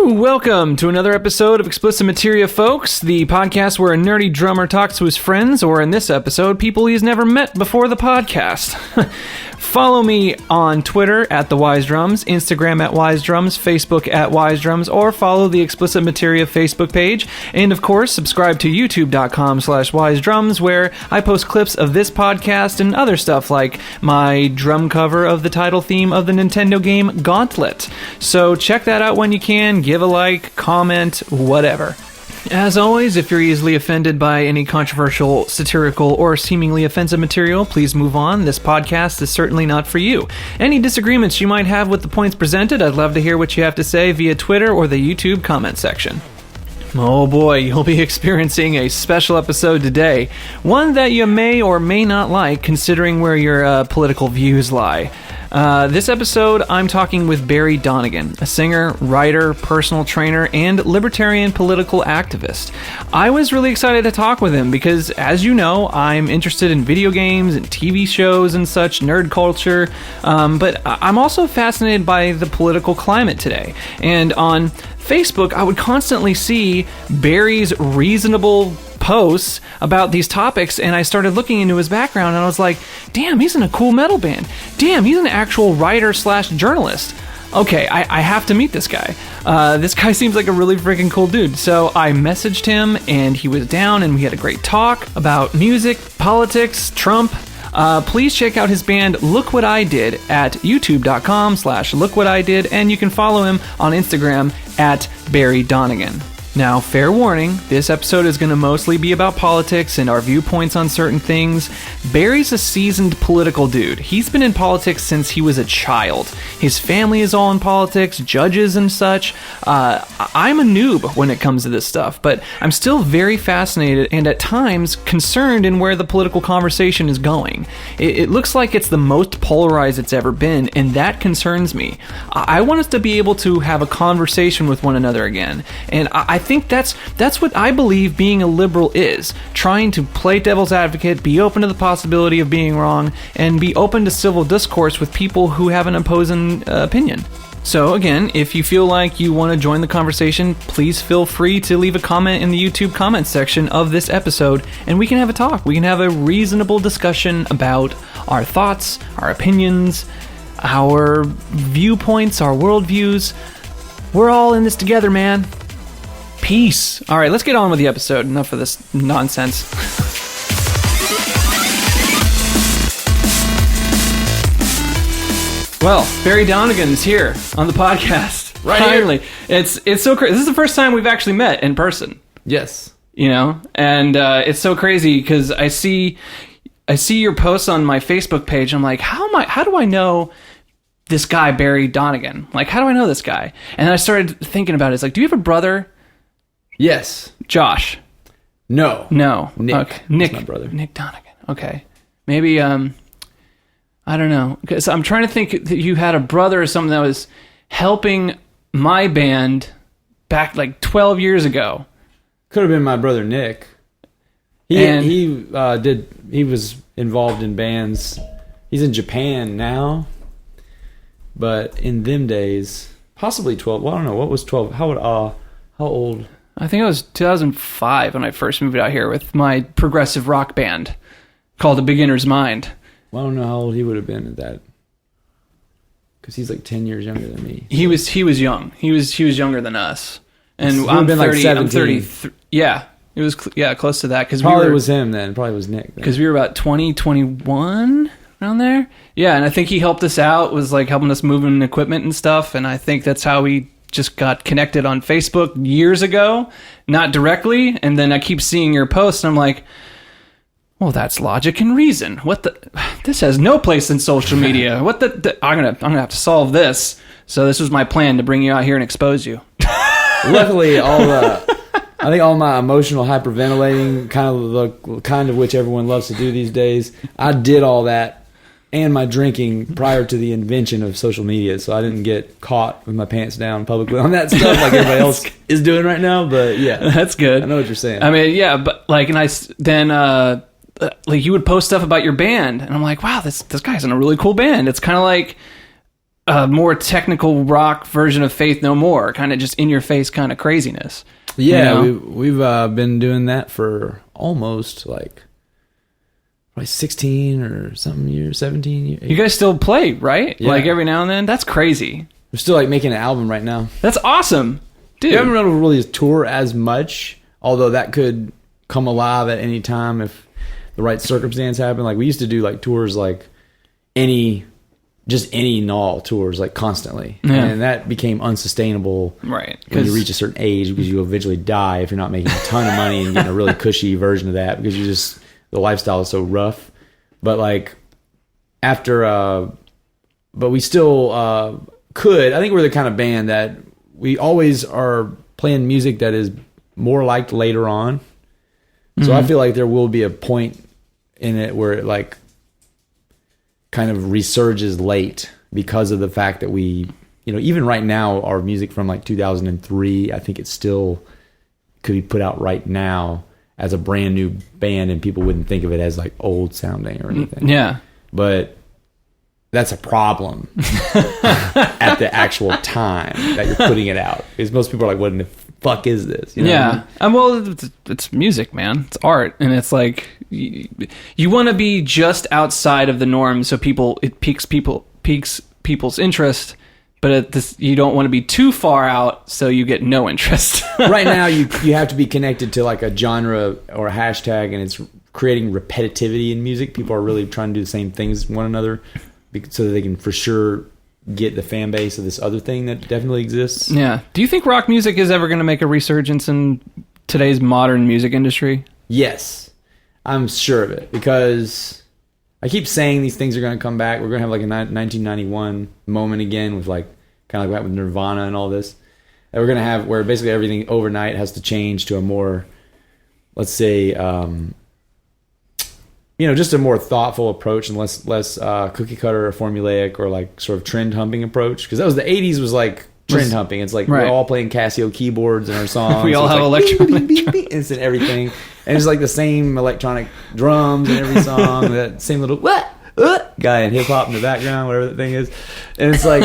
Welcome to another episode of Explicit Materia, folks, the podcast where a nerdy drummer talks to his friends, or in this episode, people he's never met before the podcast. Follow me on Twitter at the WiseDrums, Instagram at WiseDrums, Facebook at WiseDrums, or follow the Explicit Materia Facebook page. And of course, subscribe to youtube.com/WiseDrums, where I post clips of this podcast and other stuff like my drum cover of the title theme of the Nintendo game Gauntlet. So check that out when you can, give a like, comment, whatever. As always, if you're easily offended by any controversial, satirical, or seemingly offensive material, please move on. This podcast is certainly not for you. Any disagreements you might have with the points presented, I'd love to hear what you have to say via Twitter or the YouTube comment section. Oh boy, you'll be experiencing a special episode today. One that you may or may not like, considering where your political views lie. This episode, I'm talking with Barry Donegan, a singer, writer, personal trainer, and libertarian political activist. I was really excited to talk with him because, as you know, I'm interested in video games and TV shows and such, nerd culture, but I'm also fascinated by the political climate today. And on Facebook, I would constantly see Barry's reasonable posts about these topics, and I started looking into his background, and I was like, damn, he's in a cool metal band. Damn, he's an actual writer/journalist. Okay, I have to meet this guy. This guy seems like a really freaking cool dude. So I messaged him, and he was down, and we had a great talk about music, politics, Trump. Please check out his band Look What I Did at youtube.com/lookwhatidid, and you can follow him on Instagram at Barry Donegan. Now, fair warning, this episode is going to mostly be about politics and our viewpoints on certain things. Barry's a seasoned political dude. He's been in politics since he was a child. His family is all in politics, judges and such. I'm a noob when it comes to this stuff, but I'm still very fascinated and at times concerned in where the political conversation is going. It looks like it's the most polarized it's ever been, and that concerns me. I want us to be able to have a conversation with one another again, and I think that's what I believe being a liberal is. Trying to play devil's advocate, be open to the possibility of being wrong, and be open to civil discourse with people who have an opposing opinion. So again, if you feel like you want to join the conversation, please feel free to leave a comment in the YouTube comment section of this episode, and we can have a talk. We can have a reasonable discussion about our thoughts, our opinions, our viewpoints, our worldviews. We're all in this together, man. Peace. All right, let's get on with the episode. Enough of this nonsense. Well, Barry Donegan's here on the podcast. Right Finally. here. It's so crazy. This is the first time we've actually met in person. Yes. You know, and it's so crazy because I see your posts on my Facebook page. I'm like, how do I know this guy Barry Donegan? Like, how do I know this guy? And then I started thinking about it. It's like, do you have a brother? Yes. Josh. No. Nick. Okay. Nick. That's my brother. Nick Donegan. Okay. Maybe, I don't know. Because I'm trying to think that you had a brother or something that was helping my band back like 12 years ago. Could have been my brother Nick. He was involved in bands. He's in Japan now. But in them days, possibly 12. Well, I don't know. What was 12? How old? I think it was 2005 when I first moved out here with my progressive rock band called A Beginner's Mind. Well, I don't know how old he would have been at that. Because he's like 10 years younger than me. He was young. He was younger than us. And I'm 30. Like 17. I'm 33. Yeah. It was close to that. Probably was him then. Probably was Nick. Because we were about 21 around there. Yeah, and I think he helped us out, was like helping us move in equipment and stuff. And I think that's how we just got connected on Facebook years ago. Not directly. And then I keep seeing your posts and I'm like, well, that's logic and reason. This has no place in social media. I'm gonna have to solve this. So this was my plan, to bring you out here and expose you. Luckily, I think all my emotional hyperventilating, kind of which everyone loves to do these days, I did all that and my drinking prior to the invention of social media, so I didn't get caught with my pants down publicly on that stuff like everybody else is doing right now. But yeah, that's good. I know what you're saying. I mean, yeah, but like, and then like you would post stuff about your band, and I'm like, wow, this guy's in a really cool band. It's kind of like a more technical rock version of Faith No More, kind of just in your face kind of craziness. Yeah, we've been doing that for almost like 16 or something years, 17 years. You guys still play, right? Yeah. Like every now and then? That's crazy. We're still like making an album right now. That's awesome. Dude. We haven't really tour as much, although that could come alive at any time if the right circumstance happened. Like we used to do like tours like any null tours like constantly. Yeah. And that became unsustainable Right. when you reach a certain age because you eventually die if you're not making a ton of money and getting a really cushy version of that because the lifestyle is so rough. But like after but we still could. I think we're the kind of band that we always are playing music that is more liked later on. So I feel like there will be a point in it where it like kind of resurges late because of the fact that we, even right now, our music from like 2003, I think it still could be put out right now as a brand new band and people wouldn't think of it as like old sounding or anything. Yeah. But that's a problem at the actual time that you're putting it out. Because most people are like, what in the fuck is this? You know yeah. what I mean? Well, it's music, man. It's art. And it's like, you want to be just outside of the norm so it piques people's interest. But you don't want to be too far out so you get no interest. Right now, you have to be connected to like a genre or a hashtag, and it's creating repetitivity in music. People are really trying to do the same things as one another so that they can for sure get the fan base of this other thing that definitely exists. Yeah. Do you think rock music is ever going to make a resurgence in today's modern music industry? Yes, I'm sure of it because I keep saying these things are going to come back. We're going to have like a 1991 moment again with like kind of like that with Nirvana and all this. And we're going to have where basically everything overnight has to change to a more, let's say, just a more thoughtful approach and less cookie cutter or formulaic or like sort of trend humping approach. Because that was the 80s was like trend humping. It's like we're all playing Casio keyboards in our songs. We all have like, electronic it's in everything. And it's like the same electronic drums in every song. That same little guy in hip hop in the background, whatever the thing is. And it's like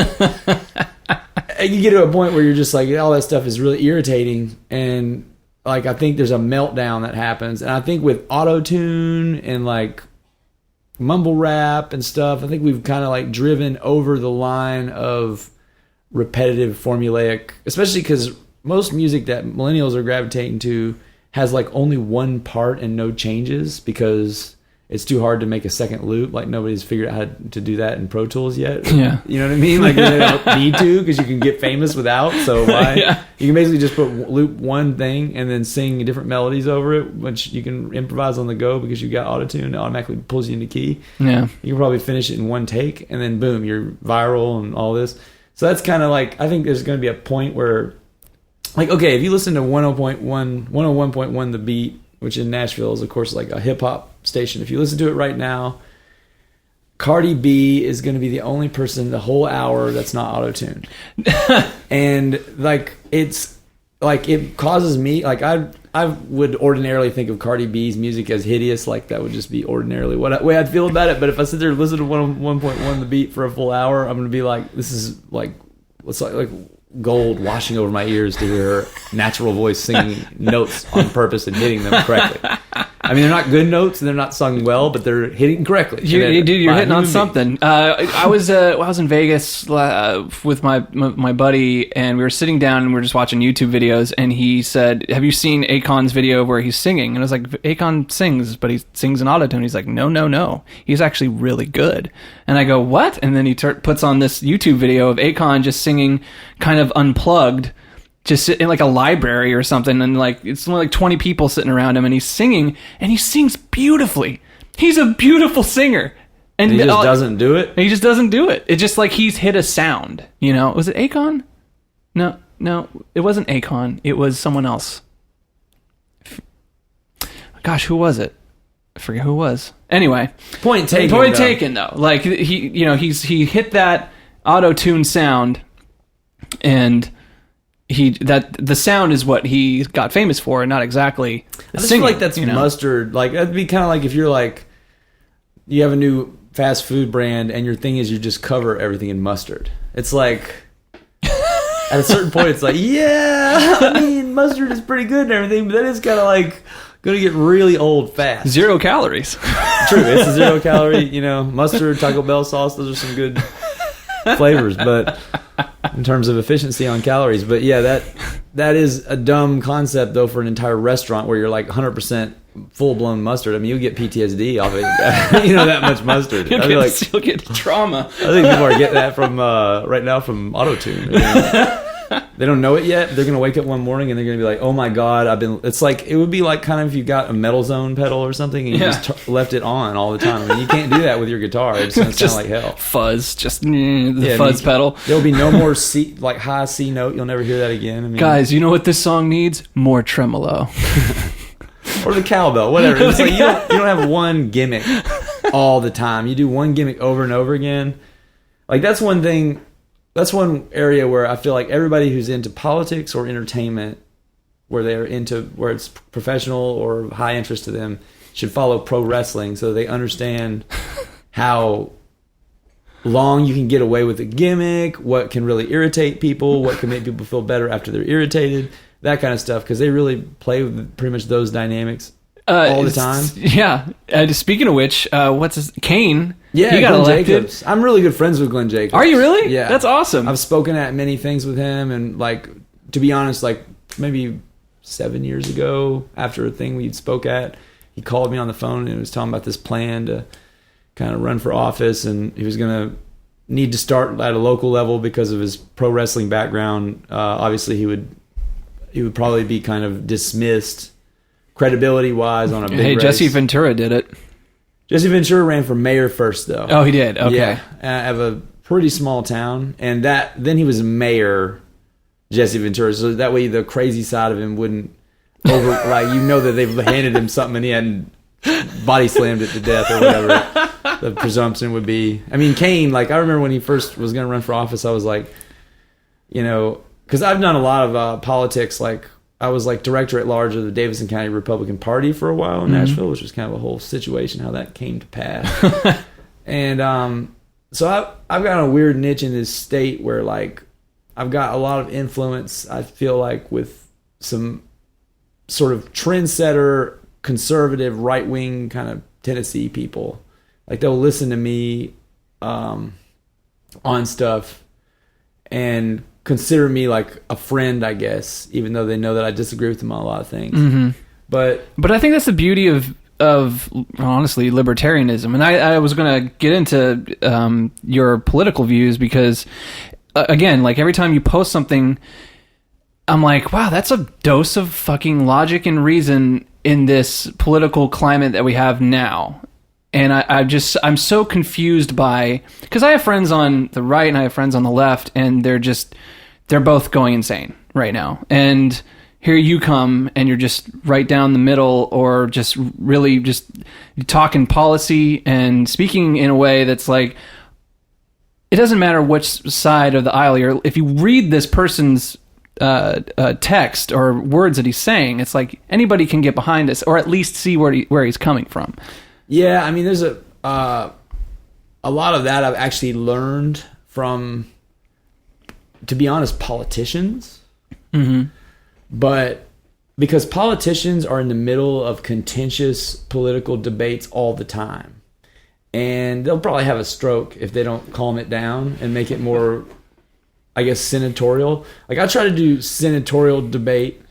you get to a point where you're just like all that stuff is really irritating and like I think there's a meltdown that happens, and I think with auto-tune and like mumble rap and stuff, I think we've kind of like driven over the line of repetitive formulaic, especially because most music that millennials are gravitating to has like only one part and no changes because it's too hard to make a second loop. Like nobody's figured out how to do that in Pro Tools yet. Yeah. You know what I mean? Like they don't need to because you can get famous without. So why? Yeah. You can basically just loop one thing and then sing different melodies over it, which you can improvise on the go because you got autotune. It automatically pulls you into key. Yeah. You can probably finish it in one take and then boom, you're viral and all this. So that's kind of like, I think there's going to be a point where, like, okay, if you listen to 101.1 The Beat, which in Nashville is, of course, like a hip-hop station. If you listen to it right now, Cardi B is going to be the only person the whole hour that's not auto-tuned. And, like, it's, like, it causes me, like, I would ordinarily think of Cardi B's music as hideous. Like, that would just be ordinarily way I'd feel about it. But if I sit there and listen to 101.1 The Beat for a full hour, I'm going to be like, this is, like, what's like gold washing over my ears to hear her natural voice singing notes on purpose and hitting them correctly. I mean, they're not good notes and they're not sung well, but they're hitting correctly. You're hitting on something. I was in Vegas with my buddy, and we were sitting down and we were just watching YouTube videos, and he said, "Have you seen Akon's video where he's singing?" And I was like, "Akon sings, but he sings in autotune." He's like, "No. He's actually really good." And I go, "What?" And then he puts on this YouTube video of Akon just singing kind of unplugged, just in like a library or something, and like it's only like 20 people sitting around him, and he's singing, and he sings beautifully. He's a beautiful singer, and he just doesn't do it. He just doesn't do it. It's just like he's hit a sound. You know, was it Akon? No, it wasn't Akon. It was someone else. Gosh, who was it? I forget who it was. Anyway, point taken though. Like he hit that auto-tune sound, and the sound is what he got famous for, and not exactly the I just singing, feel like that's mustard. Like that'd be kind of like if you're like you have a new fast food brand and your thing is you just cover everything in mustard. It's like at a certain point, it's like, yeah, I mean, mustard is pretty good and everything, but then it's kind of like going to get really old fast. 0 calories. True, it's a 0 calorie, mustard, Taco Bell sauce, those are some good flavors, but in terms of efficiency on calories. But yeah, that is a dumb concept, though, for an entire restaurant where you're like 100% full-blown mustard. I mean, you'll get PTSD off it, that much mustard. You'll get trauma. I think people are getting that from right now from auto-tune. They don't know it yet. They're going to wake up one morning and they're going to be like, oh my God, it's like, it would be like kind of if you got a Metal Zone pedal or something and you just left it on all the time. I mean, you can't do that with your guitar. It's going to sound like hell. Fuzz, the fuzz pedal. There'll be no more high C note. You'll never hear that again. I mean, guys, you know what this song needs? More tremolo. Or the cowbell, whatever. It's like you don't have one gimmick all the time. You do one gimmick over and over again. Like that's one thing. That's one area where I feel like everybody who's into politics or entertainment, where it's professional or high interest to them, should follow pro wrestling so they understand how long you can get away with a gimmick, what can really irritate people, what can make people feel better after they're irritated, that kind of stuff, because they really play with pretty much those dynamics all the time. Yeah. Speaking of which, Kane? Yeah, he got Glenn elected. Jacobs. I'm really good friends with Glenn Jacobs. Are you really? Yeah. That's awesome. I've spoken at many things with him, and like, to be honest, like maybe 7 years ago, after a thing we spoke at, he called me on the phone and was talking about this plan to kind of run for office, and he was going to need to start at a local level because of his pro wrestling background. Obviously, he would probably be kind of dismissed credibility wise on a big race. Jesse Ventura did it. Jesse Ventura ran for mayor first, though. Oh, he did. Okay. Yeah, of a pretty small town, and then he was mayor, Jesse Ventura. So that way, the crazy side of him wouldn't that they've handed him something and he hadn't body slammed it to death or whatever. The presumption would be. I mean, Kane. Like I remember when he first was going to run for office, I was like, because I've done a lot of politics. Like I was like director at large of the Davidson County Republican Party for a while in Nashville, which was kind of a whole situation how that came to pass. And so I've got a weird niche in this state where like I've got a lot of influence. I feel like with some sort of trendsetter, conservative, right wing kind of Tennessee people, like they'll listen to me on stuff and consider me like a friend, I guess, even though they know that I disagree with them on a lot of things. Mm-hmm. But I think that's the beauty of honestly libertarianism. And I was going to get into your political views because again, like every time you post something, I'm like, wow, that's a dose of fucking logic and reason in this political climate that we have now. And I'm so confused because I have friends on the right and I have friends on the left, and they're both going insane right now. And here you come and you're just right down the middle, or just really just talking policy and speaking in a way that's like, it doesn't matter which side of the aisle you're, if you read this person's text or words that he's saying, it's like anybody can get behind us or at least see where he's coming from. Yeah, I mean, there's a lot of that I've actually learned from, to be honest, politicians. Mm-hmm. But because politicians are in the middle of contentious political debates all the time, and they'll probably have a stroke if they don't calm it down and make it more, I guess, senatorial. Like I try to do senatorial debate,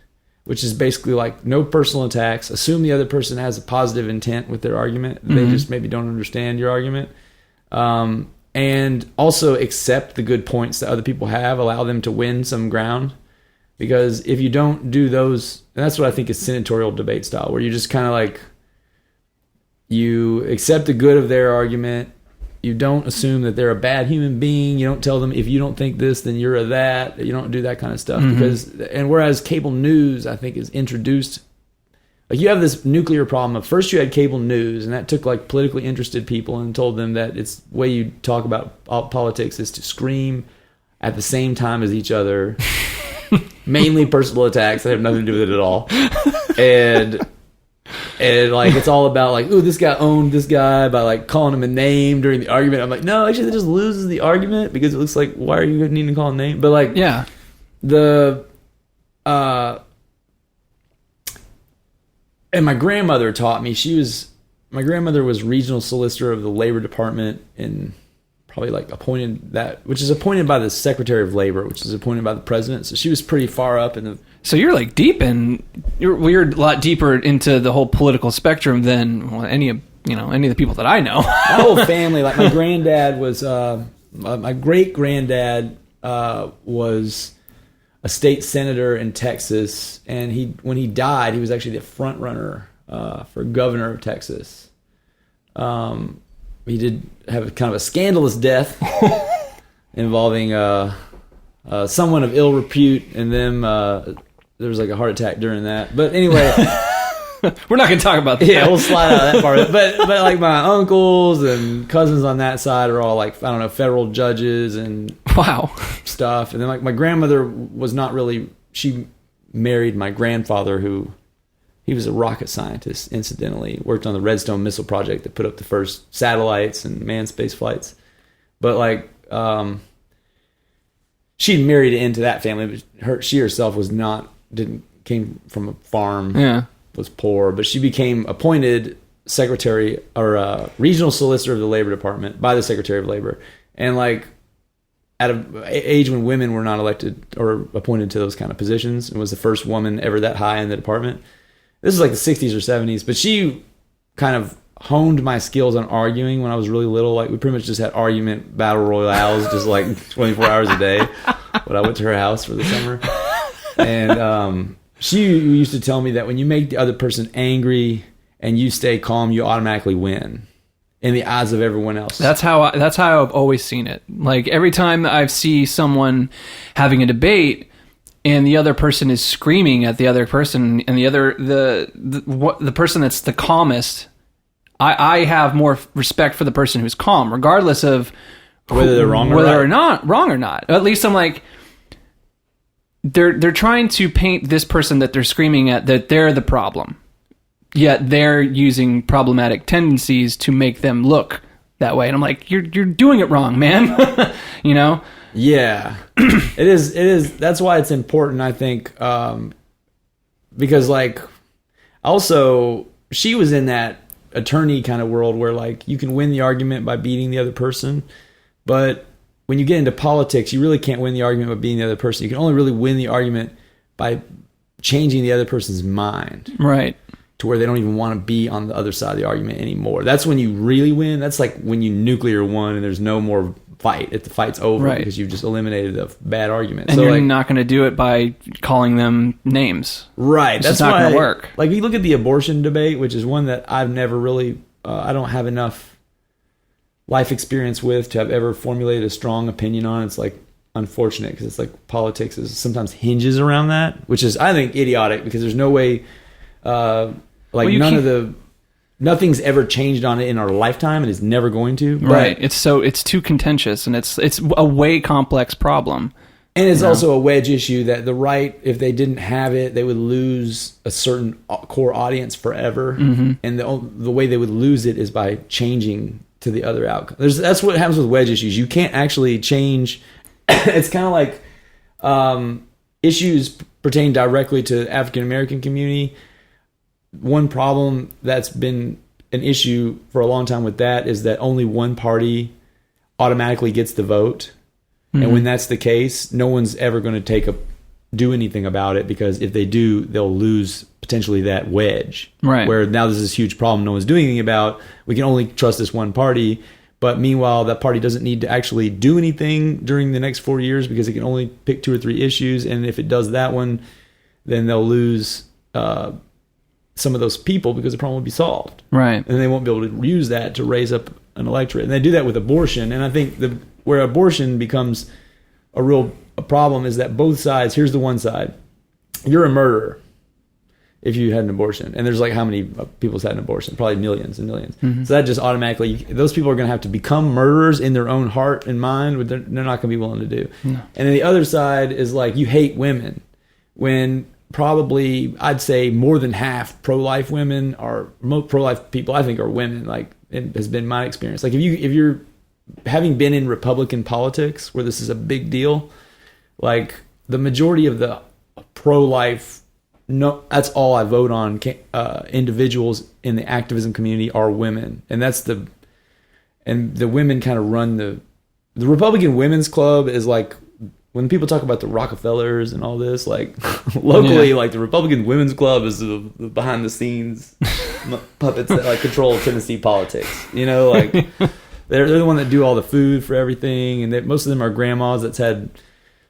which is basically like no personal attacks. Assume the other person has a positive intent with their argument. Mm-hmm. They just maybe don't understand your argument. And also accept the good points that other people have. Allow them to win some ground. Because if you don't do those, and that's what I think is senatorial debate style, where you just kind of like, you accept the good of their argument. You don't assume that they're a bad human being. You don't tell them, if you don't think this, then you're a that. You don't do that kind of stuff. Mm-hmm. Whereas cable news, I think, is introduced. Like you have this nuclear problem of first you had cable news, and that took like politically interested people and told them that it's the way you talk about politics is to scream at the same time as each other. Mainly personal attacks that have nothing to do with it at all. And And like it's all about like, ooh, this guy owned this guy by like calling him a name during the argument. I'm like, no, actually, that just loses the argument because it looks like, why are you needing to call a name? But like, yeah, and my grandmother taught me. My grandmother was regional solicitor of the Labor Department in probably like which is appointed by the Secretary of Labor, which is appointed by the president. So she was pretty far up in the. So you're like you're a lot deeper into the whole political spectrum than any of the people that I know. My whole family, like my granddad was, my great granddad was a state senator in Texas, and when he died, he was actually the front runner for governor of Texas. He did have kind of a scandalous death involving someone of ill repute, and then there was like a heart attack during that. But anyway, we're not going to talk about that. Yeah, we'll slide out of that part. But like my uncles and cousins on that side are all like, I don't know, federal judges and wow stuff. And then like my grandmother was not really. She married my grandfather, who he was a rocket scientist. Incidentally, worked on the Redstone missile project that put up the first satellites and manned space flights. But like. She married into that family, but she herself came from a farm, was poor, but she became appointed secretary or regional solicitor of the Labor Department by the Secretary of Labor, and like at an age when women were not elected or appointed to those kind of positions, and was the first woman ever that high in the department. This is like the 60s or 70s, but she kind of honed my skills on arguing when I was really little. Like we pretty much just had argument battle royales just like 24 hours a day when I went to her house for the summer. And she used to tell me that when you make the other person angry and you stay calm, you automatically win in the eyes of everyone else. That's how I've always seen it. Like every time I see someone having a debate and the other person is screaming at the other person, and the person that's the calmest, I have more respect for the person who's calm, regardless of whether they're wrong or not. At least I'm like, they're trying to paint this person that they're screaming at that they're the problem, yet they're using problematic tendencies to make them look that way. And I'm like, you're doing it wrong, man. Yeah, it is. That's why it's important, I think, because like also she was in that attorney kind of world where like you can win the argument by beating the other person, but when you get into politics, you really can't win the argument by beating the other person. You can only really win the argument by changing the other person's mind, right, to where they don't even want to be on the other side of the argument anymore. That's when you really win. That's like when you nuclear won and there's no more fight. If the fight's over, right, because you've just eliminated the bad argument. And so you're not going to do it by calling them names. Right. That's not going to work. Like you look at the abortion debate, which is one that I've never really, I don't have enough life experience with to have ever formulated a strong opinion on. It's like unfortunate because it's like politics is sometimes hinges around that, which is, I think, idiotic because there's no way, nothing's ever changed on it in our lifetime and is never going to. Right. It's too contentious and it's a way complex problem. And it's also a wedge issue that the right, if they didn't have it, they would lose a certain core audience forever. Mm-hmm. And the way they would lose it is by changing to the other outcome. That's what happens with wedge issues. You can't actually change. It's kind of like issues pertain directly to the African American community. One problem that's been an issue for a long time with that is that only one party automatically gets the vote. Mm-hmm. And when that's the case, no one's ever going to do anything about it, because if they do, they'll lose potentially that wedge. Right. Where now there's this huge problem no one's doing anything about. We can only trust this one party. But meanwhile, that party doesn't need to actually do anything during the next 4 years because it can only pick 2 or 3 issues. And if it does that one, then they'll lose some of those people because the problem will be solved. Right. And they won't be able to use that to raise up an electorate. And they do that with abortion. And I think where abortion becomes a problem is that both sides, here's the one side, you're a murderer if you had an abortion. And there's like how many people's had an abortion? Probably millions and millions. Mm-hmm. So that just automatically, those people are going to have to become murderers in their own heart and mind, which they're not going to be willing to do. No. And then the other side is like, you hate women. When probably, I'd say more than half pro-life women are, most pro-life people I think are women. Like, it has been my experience. Like, if you're having been in Republican politics where this is a big deal, like the majority of the pro-life, no, that's all I vote on, individuals in the activism community are women. And the women kind of run the Republican Women's Club is like, when people talk about the Rockefellers and all this, like locally, like the Republican Women's Club is the behind the scenes puppets that like control Tennessee politics. You know, like they're the one that do all the food for everything, and most of them are grandmas that's had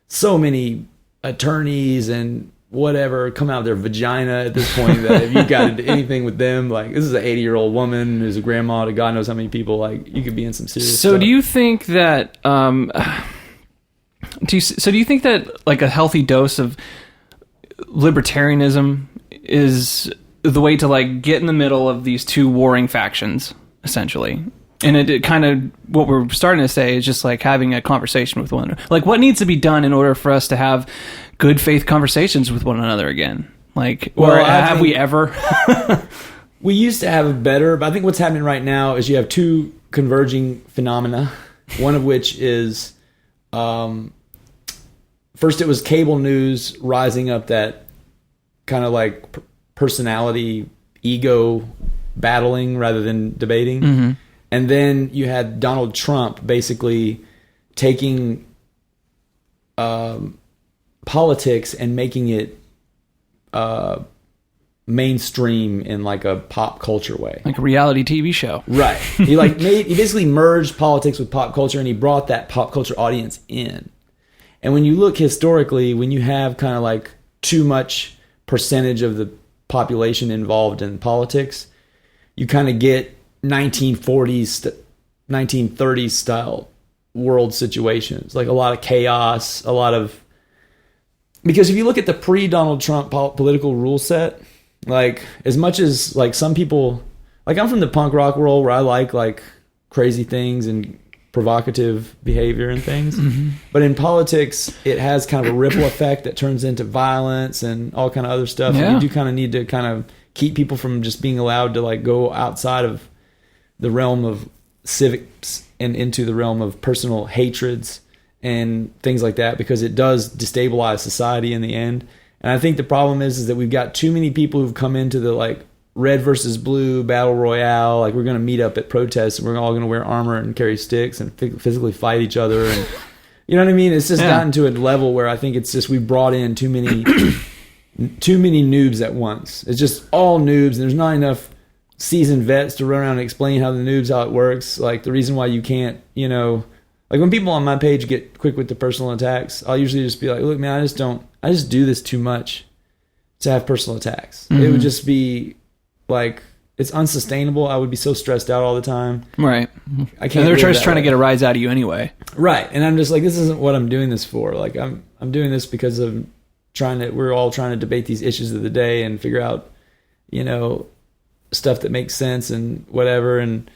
so many attorneys and whatever come out of their vagina at this point that if you got into anything with them, like this is an 80-year-old woman who's a grandma to God knows how many people, like you could be in some serious stuff. Do you think that do you think that like a healthy dose of libertarianism is the way to like get in the middle of these two warring factions, essentially? And it kind of, what we're starting to say is just like having a conversation with one another. Like, what needs to be done in order for us to have good faith conversations with one another again? Like, well, or have we ever? We used to have a better, but I think what's happening right now is you have two converging phenomena. One of which is, first it was cable news rising up that kind of like personality, ego battling rather than debating. Mm-hmm. And then you had Donald Trump basically taking politics and making it mainstream in like a pop culture way, like a reality TV show. Right. He basically merged politics with pop culture, and he brought that pop culture audience in. And when you look historically, when you have kind of like too much percentage of the population involved in politics, you kind of get 1940s, 1930s style world situations, like a lot of chaos, because if you look at the pre-Donald Trump political rule set, like as much as like some people, like I'm from the punk rock world where I like crazy things and provocative behavior and things, mm-hmm. But in politics it has kind of a ripple effect that turns into violence and all kind of other stuff. Yeah. And you do kind of need to kind of keep people from just being allowed to like go outside of the realm of civics and into the realm of personal hatreds and things like that, because it does destabilize society in the end. And I think the problem is that we've got too many people who've come into the like red versus blue battle royale. Like we're going to meet up at protests and we're all going to wear armor and carry sticks and physically fight each other. And you know what I mean? It's just gotten to a level where I think it's just, we brought in too many noobs at once. It's just all noobs, and there's not enough seasoned vets to run around and explain how it works. Like the reason why you can't, like when people on my page get quick with the personal attacks, I'll usually just be like, look, man, I just do this too much to have personal attacks. Mm-hmm. It would just be like, it's unsustainable. I would be so stressed out all the time. Right. I can't. And they're just trying to get a rise out of you anyway. Right. And I'm just like, this isn't what I'm doing this for. Like I'm doing this because of we're all trying to debate these issues of the day and figure out, stuff that makes sense and whatever. And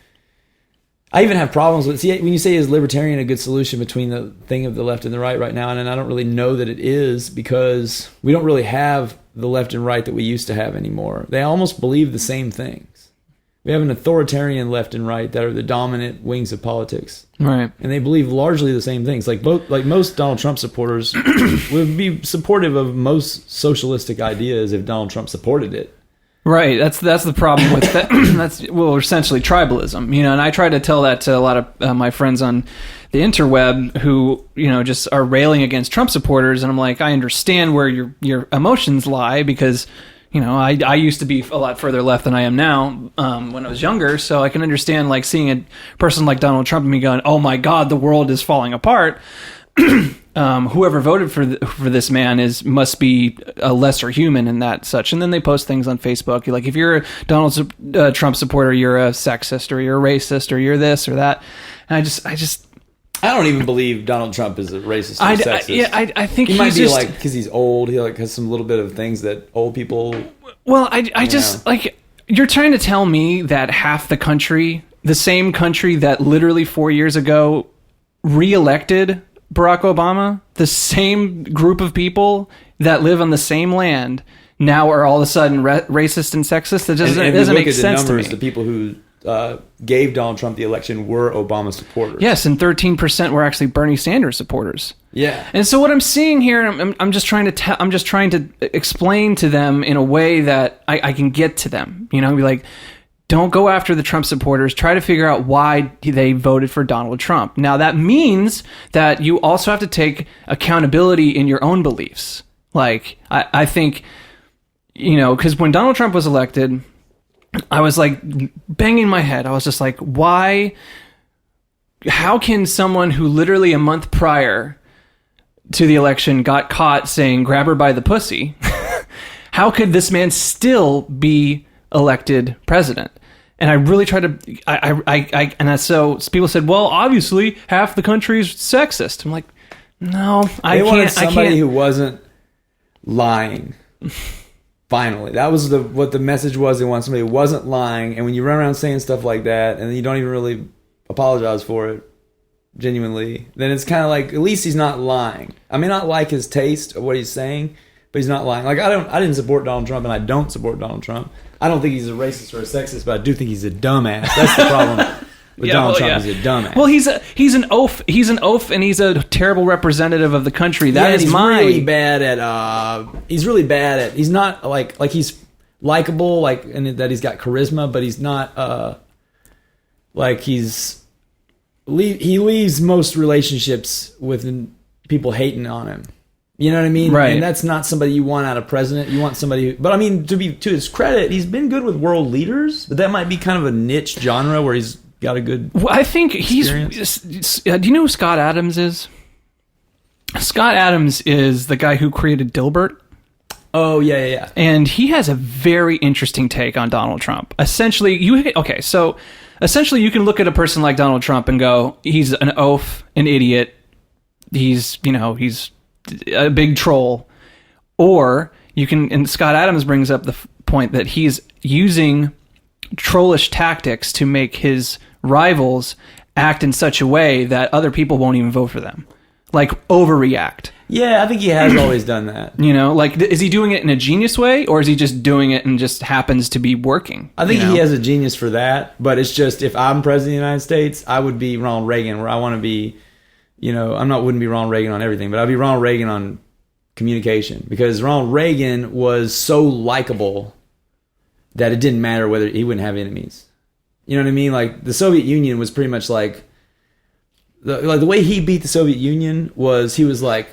I even have problems with, when you say is libertarian a good solution between the thing of the left and the right now, and I don't really know that it is, because we don't really have the left and right that we used to have anymore. They almost believe the same things. We have an authoritarian left and right that are the dominant wings of politics. Right. And they believe largely the same things. Like most Donald Trump supporters would be supportive of most socialistic ideas if Donald Trump supported it. Right, that's the problem with that. That's essentially tribalism, and I try to tell that to a lot of my friends on the interweb who just are railing against Trump supporters, and I'm like, I understand where your emotions lie, because I used to be a lot further left than I am now when I was younger, so I can understand like seeing a person like Donald Trump and me going, oh my God, the world is falling apart. Whoever voted for this man must be a lesser human and that such. And then they post things on Facebook. You're like, if you're a Donald Trump supporter, you're a sexist or you're a racist or you're this or that. And I don't even believe Donald Trump is a racist or sexist. I think he might be like, because he's old, he like has some little bit of things that old people. Well, I just like, you're trying to tell me that half the country, the same country that literally 4 years ago reelected Barack Obama, the same group of people that live on the same land now are all of a sudden racist and sexist. It doesn't make sense to me. The people who gave Donald Trump the election were Obama supporters. Yes, and 13% were actually Bernie Sanders supporters. Yeah. And so what I'm seeing here, I'm just trying to explain to them in a way that I can get to them. You know, be like, don't go after the Trump supporters. Try to figure out why they voted for Donald Trump. Now, that means that you also have to take accountability in your own beliefs. Like, I think, you know, because when Donald Trump was elected, I was like banging my head. I was just like, why? How can someone who literally a month prior to the election got caught saying, grab her by the pussy, how could this man still be elected president? And I really tried to, so people said, well, obviously half the country's sexist. I'm like, no, I can't. They wanted somebody who wasn't lying. Finally, that was what the message was. They want somebody who wasn't lying. And when you run around saying stuff like that, and you don't even really apologize for it genuinely, then it's kind of like, at least he's not lying. I may not like his taste of what he's saying, but he's not lying. Like, I didn't support Donald Trump, and I don't support Donald Trump. I don't think he's a racist or a sexist, but I do think he's a dumbass. That's the problem with Donald Trump. He's a dumbass. Well, he's an oaf. He's an oaf, and he's a terrible representative of the country. He's really bad at. He's really bad at. He's not like he's likable, like, and that he's got charisma, but he's not like he leaves most relationships with people hating on him. You know what I mean? Right. And that's not somebody you want out of president. You want somebody but I mean, to his credit, he's been good with world leaders, but that might be kind of a niche genre where he's got a good I think experience. Do you know who Scott Adams is? Scott Adams is the guy who created Dilbert. Oh, yeah. And he has a very interesting take on Donald Trump. Essentially, you can look at a person like Donald Trump and go, he's an oaf, an idiot. He's a big troll. Or you can, and Scott Adams brings up the point that he's using trollish tactics to make his rivals act in such a way that other people won't even vote for them. Like, overreact. Yeah, I think he has always done that. You know, like, is he doing it in a genius way, or is he just doing it and just happens to be working? I think he has a genius for that, but it's just, if I'm president of the United States, I would be Ronald Reagan, where I want to be, you know, wouldn't be Ronald Reagan on everything, but I'd be Ronald Reagan on communication, because Ronald Reagan was so likable that it didn't matter whether he wouldn't have enemies. You know what I mean? Like, the Soviet Union was pretty much like the way he beat the Soviet Union was, he was like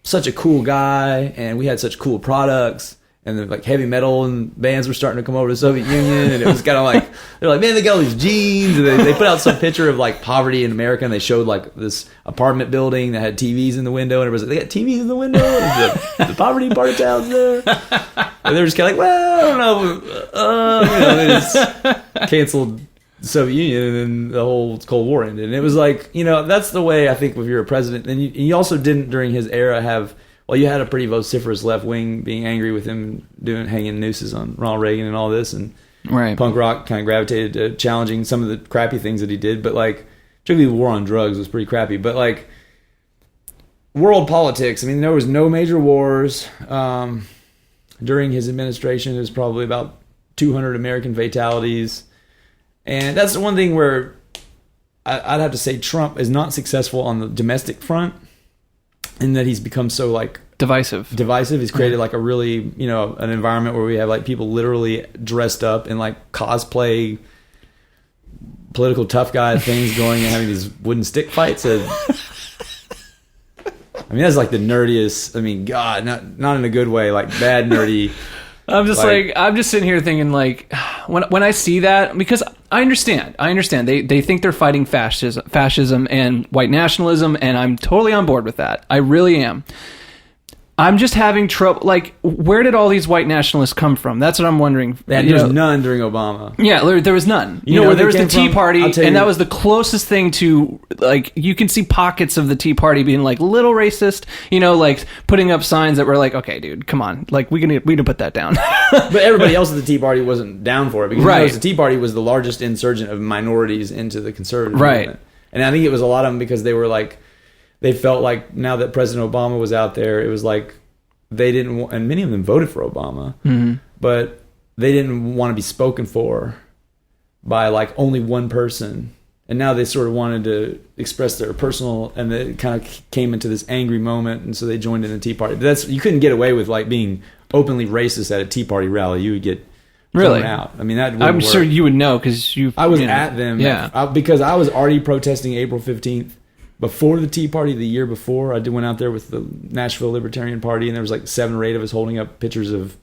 such a cool guy, and we had such cool products, and like heavy metal and bands were starting to come over to the Soviet Union, and it was kind of like, they're like, man, they got all these jeans, and they put out some picture of like poverty in America, and they showed like this apartment building that had TVs in the window, and everybody's like, they got TVs in the window, the poverty part of town's there, and they're just kind of like, well, I don't know, they just canceled the Soviet Union, and then the whole Cold War ended. And it was like, you know, that's the way I think if you're a president. And you also didn't, during his era, have, well, you had a pretty vociferous left wing being angry with him, hanging nooses on Ronald Reagan and all this, and right. Punk rock kind of gravitated to challenging some of the crappy things that he did. But like, particularly the war on drugs was pretty crappy. But like, world politics, I mean, there was no major wars during his administration. It was probably about 200 American fatalities. And that's the one thing where I'd have to say Trump is not successful on the domestic front, in that he's become so like divisive. He's created like a really, you know, an environment where we have like people literally dressed up in like cosplay political tough guy things going and having these wooden stick fights. I mean, that's like the nerdiest. I mean, God, not in a good way, like bad nerdy. I'm just sitting here thinking, like, when I see that, because I understand. They think they're fighting fascism and white nationalism, and I'm totally on board with that. I really am. I'm just having trouble. Like, where did all these white nationalists come from? That's what I'm wondering. There's none during Obama. Yeah, there was none. You know, there was the Tea Party, and that was the closest thing to, like, you can see pockets of the Tea Party being, like, little racist, you know, like, putting up signs that were like, okay, dude, come on. Like, we need to put that down. But everybody else at the Tea Party wasn't down for it, because the Tea Party was the largest insurgent of minorities into the conservative movement. And I think it was a lot of them because they were, like, they felt like now that President Obama was out there, it was like they didn't want, and many of them voted for Obama, but they didn't want to be spoken for by like only one person. And now they sort of wanted to express their personal, and it kind of came into this angry moment, and so they joined in the Tea Party. But you couldn't get away with like being openly racist at a Tea Party rally. You would get thrown out. I mean, I'm sure you would know because I was at them, because I was already protesting April 15th before the Tea Party the year before. I went out there with the Nashville Libertarian Party, and there was like 7 or 8 of us holding up pictures of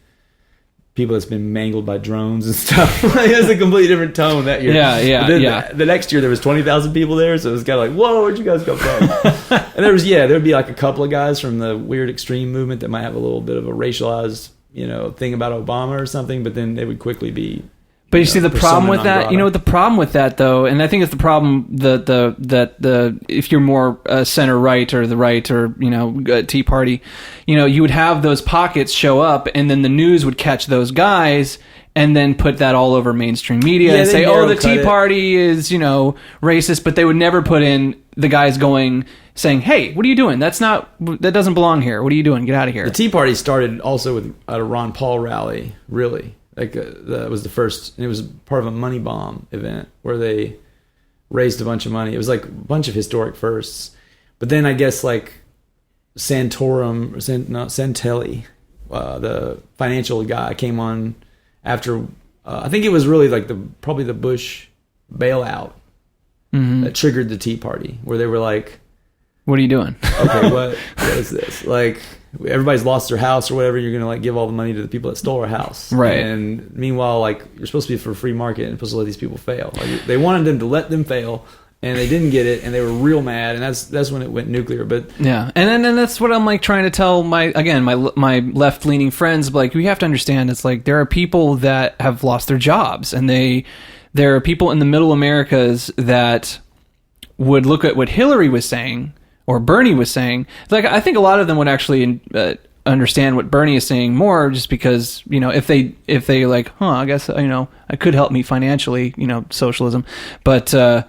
people that's been mangled by drones and stuff. It was a completely different tone that year. The next year there was 20,000 people there, so it was kind of like, whoa, where'd you guys come from? And there'd be like a couple of guys from the weird extreme movement that might have a little bit of a racialized, thing about Obama or something, but then they would quickly be. But you see the problem with that, the problem with that though, and I think it's the problem that if you're more center right or the right or Tea Party, you would have those pockets show up, and then the news would catch those guys and then put that all over mainstream media and say, oh, the Tea Party is racist, but they would never put in the guys saying, hey, what are you doing? That doesn't belong here. What are you doing? Get out of here. The Tea Party started also at a Ron Paul rally, really. That was the first, and it was part of a money bomb event where they raised a bunch of money. It was like a bunch of historic firsts. But then I guess like Santelli, the financial guy, came on after, I think it was really like probably the Bush bailout that triggered the Tea Party, where they were like, what are you doing? Okay, what is this? Like, everybody's lost their house or whatever. You're going to like give all the money to the people that stole our house. Right. And meanwhile, like, you're supposed to be for a free market and supposed to let these people fail. Like, they wanted them to let them fail, and they didn't get it, and they were real mad, and that's when it went nuclear. But yeah, and then that's what I'm like trying to tell my left leaning friends. Like, we have to understand, it's like there are people that have lost their jobs, and there are people in the middle Americas that would look at what Hillary was saying or Bernie was saying. Like, I think a lot of them would actually understand what Bernie is saying more, just because if they like, I guess it could help me financially, socialism, but they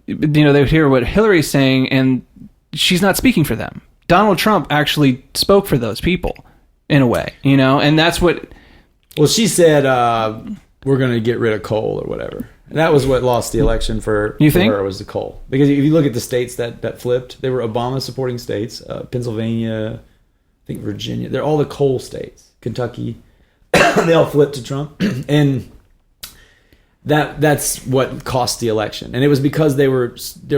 would hear what Hillary's saying, and she's not speaking for them. Donald Trump actually spoke for those people in a way, and that's what. Well, she said we're going to get rid of coal or whatever. And that was what lost the election for her, was the coal. Because if you look at the states that flipped, they were Obama-supporting states. Pennsylvania, I think Virginia. They're all the coal states. Kentucky. They all flipped to Trump. And that's what cost the election. And it was because they were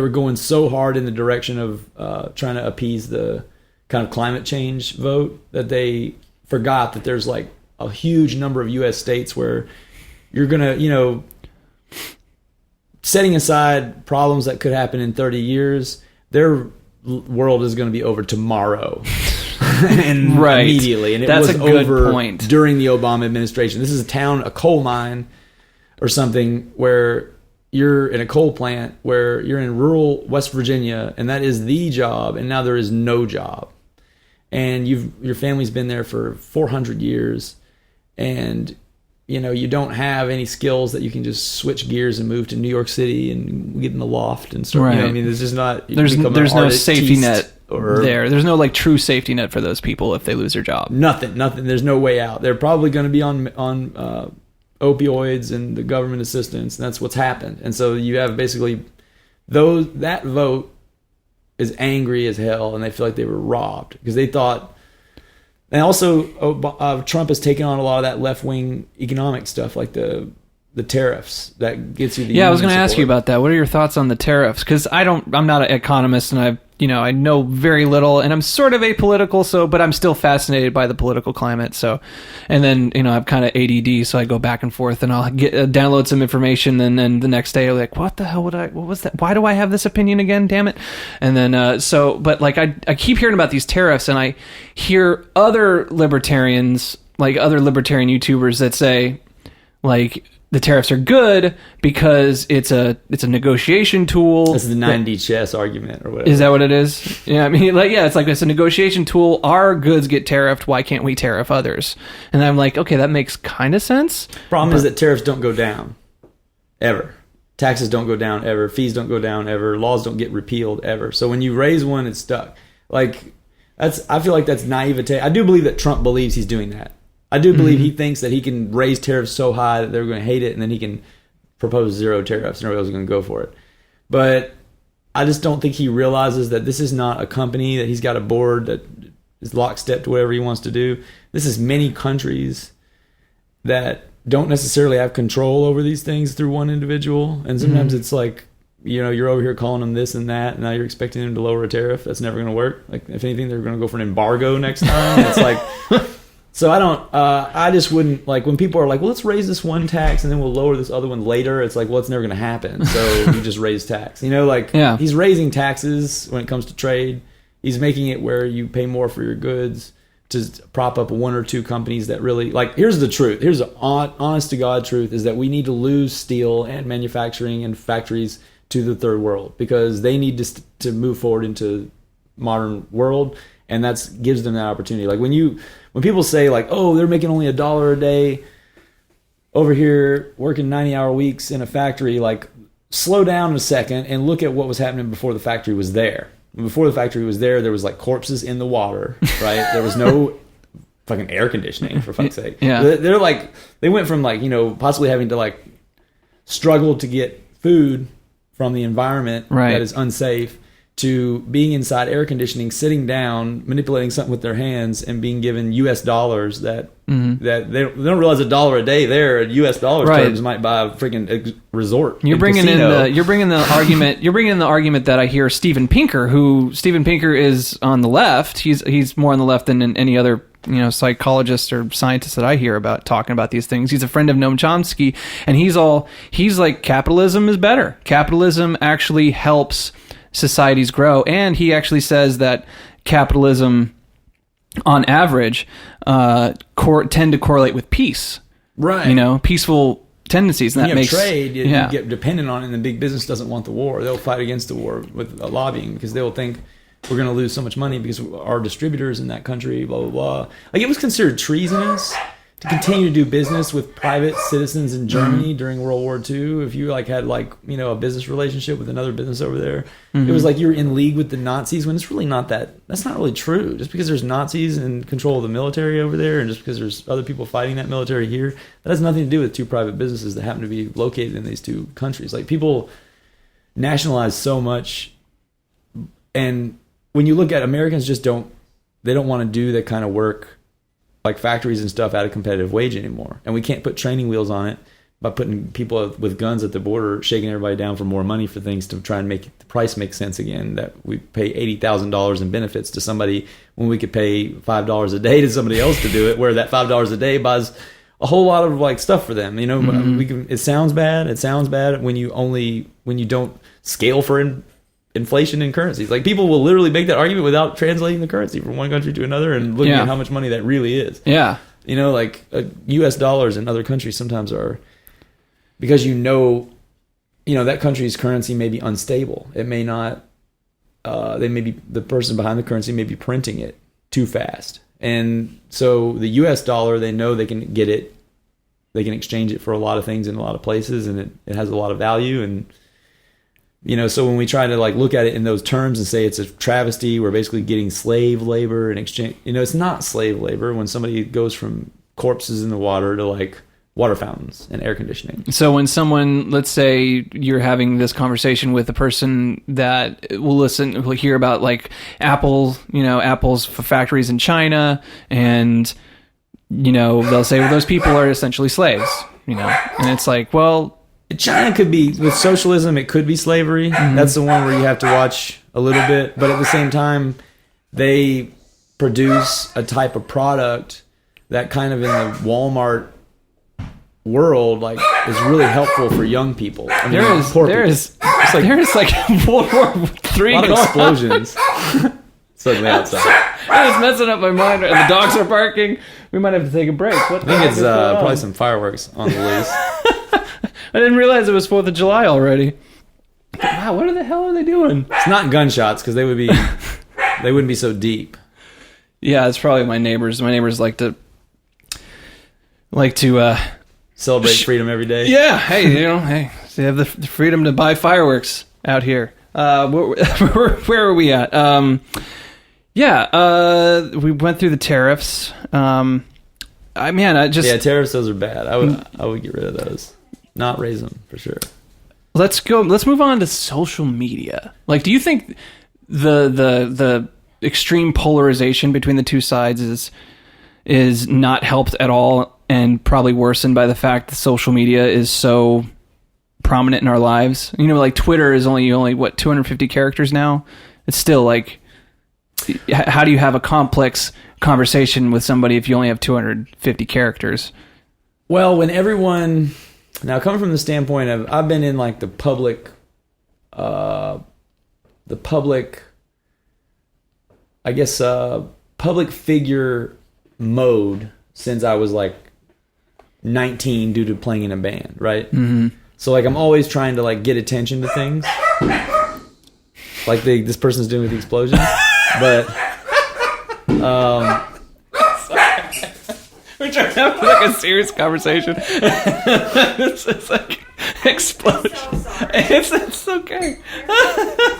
going so hard in the direction of trying to appease the kind of climate change vote that they forgot that there's like a huge number of U.S. states where you're going to, setting aside problems that could happen in 30 years, their world is going to be over tomorrow. And immediately. And that's a good point. During the Obama administration. This is a coal mine or something where you're in a coal plant, where you're in rural West Virginia, and that is the job, and now there is no job. And your family's been there for 400 years, and you don't have any skills that you can just switch gears and move to New York City and get in the loft and stuff. Right. There's just not. There's no safety net there. There's no like true safety net for those people if they lose their job. Nothing. There's no way out. They're probably going to be on opioids and the government assistance, and that's what's happened. And so you have basically that vote is angry as hell, and they feel like they were robbed because they thought. And also, Trump has taken on a lot of that left-wing economic stuff, like the tariffs that gets you the. Yeah, I was going to ask you about that. What are your thoughts on the tariffs? Because I'm not an economist, and I know very little, and I'm sort of apolitical. But I'm still fascinated by the political climate. So, and then I'm kind of ADD, so I go back and forth, and I'll download some information, and then the next day I'm like, what the hell what was that? Why do I have this opinion again? Damn it! And then but like I keep hearing about these tariffs, and I hear other libertarians, like other libertarian YouTubers, that say like the tariffs are good because it's a negotiation tool. That's the 90 chess argument or whatever. Is that what it is? Yeah, I mean, it's a negotiation tool. Our goods get tariffed. Why can't we tariff others? And I'm like, okay, that makes kind of sense. Problem is that tariffs don't go down. Ever. taxes don't go down ever, fees don't go down ever, laws don't get repealed ever. So when you raise one, it's stuck. Like I feel like that's naivete. I do believe that Trump believes he's doing that. I do believe he thinks that he can raise tariffs so high that they're going to hate it, and then he can propose zero tariffs and everybody else is going to go for it. But I just don't think he realizes that this is not a company, that he's got a board that is lockstep to whatever he wants to do. This is many countries that don't necessarily have control over these things through one individual. And sometimes it's like, you're over here calling them this and that, and now you're expecting them to lower a tariff. That's never going to work. Like, if anything, they're going to go for an embargo next time. It's like... So I just wouldn't, like, when people are like, well, let's raise this one tax and then we'll lower this other one later. It's like, well, it's never going to happen. So you just raise tax. He's raising taxes when it comes to trade. He's making it where you pay more for your goods to prop up one or two companies that really, like, here's the truth. Here's the honest to God truth, is that we need to lose steel and manufacturing and factories to the third world, because they need to move forward into modern world. And that gives them that opportunity. Like when people say like, oh, they're making only $1 a day over here working 90-hour weeks in a factory, like, slow down a second and look at what was happening before the factory was there. And before the factory was there was like corpses in the water, right? There was no fucking air conditioning, for fuck's sake. Yeah. They're like, they went from like, possibly having to like struggle to get food from the environment that is unsafe, to being inside air conditioning, sitting down, manipulating something with their hands, and being given U.S. dollars that they don't realize $1 a day there at U.S. dollars terms might buy a freaking resort. You're bringing the argument that I hear Steven Pinker is on the left. He's more on the left than any other psychologist or scientist that I hear about talking about these things. He's a friend of Noam Chomsky, and he's like, capitalism is better. Capitalism actually helps societies grow, and he actually says that capitalism on average tend to correlate with peace, right? Peaceful tendencies, and that makes trade. You get dependent on it, and the big business doesn't want the war. They'll fight against the war with lobbying, because they'll think we're going to lose so much money because our distributors in that country, blah blah blah. Like, it was considered treasonous to continue to do business with private citizens in Germany during World War II. If you had a business relationship with another business over there, it was like you're in league with the Nazis, when it's really not that's not really true. Just because there's Nazis in control of the military over there, and just because there's other people fighting that military here, that has nothing to do with two private businesses that happen to be located in these two countries. Like, people nationalize so much, and when you look at Americans, they don't want to do that kind of work, like factories and stuff, at a competitive wage anymore. And we can't put training wheels on it by putting people with guns at the border, shaking everybody down for more money for things, to try and make the price make sense again. That we pay $80,000 in benefits to somebody when we could pay $5 a day to somebody else to do it, where that $5 a day buys a whole lot of like stuff for them. It sounds bad. It sounds bad when you don't scale for inflation in currencies. Like, people will literally make that argument without translating the currency from one country to another and looking at how much money that really is. Yeah. Like US dollars in other countries sometimes are, because that country's currency may be unstable. It may not, the person behind the currency may be printing it too fast. And so the US dollar, they know they can get it, they can exchange it for a lot of things in a lot of places, and it has a lot of value. And so when we try to look at it in those terms and say it's a travesty, we're basically getting slave labor in exchange. It's not slave labor when somebody goes from corpses in the water to water fountains and air conditioning. So when someone, let's say you're having this conversation with a person that will hear about Apple's factories in China, and they'll say, well, those people are essentially slaves, and it's like, well, China could be, with socialism, it could be slavery. Mm-hmm. That's the one where you have to watch a little bit. But at the same time, they produce a type of product that kind of in the Walmart world is really helpful for young people. There is World War III. A lot of explosions suddenly outside. It's messing up my mind. And the dogs are barking. We might have to take a break. I think it's probably some fireworks on the loose. I didn't realize it was 4th of July already. Wow, what the hell are they doing? It's not gunshots, because they wouldn't be so deep. Yeah, it's probably my neighbors. My neighbors like to celebrate freedom every day. Yeah, hey, They have the freedom to buy fireworks out here. Where are we at? We went through the tariffs. Tariffs, those are bad. I would get rid of those. Not raise them for sure. Let's move on to social media. Like, do you think the extreme polarization between the two sides is not helped at all, and probably worsened by the fact that social media is so prominent in our lives? You know, like Twitter is only what, 250 characters now? It's still like, how do you have a complex conversation with somebody if you only have 250 characters? Well, when everyone, now coming from the standpoint of, I've been in like the public, I guess, public figure mode since I was like 19 due to playing in a band, right? Mm-hmm. So like I'm always trying to like get attention to things, like this person's doing with the explosion. But we're trying to have like a serious conversation. It's like explosion. It's okay.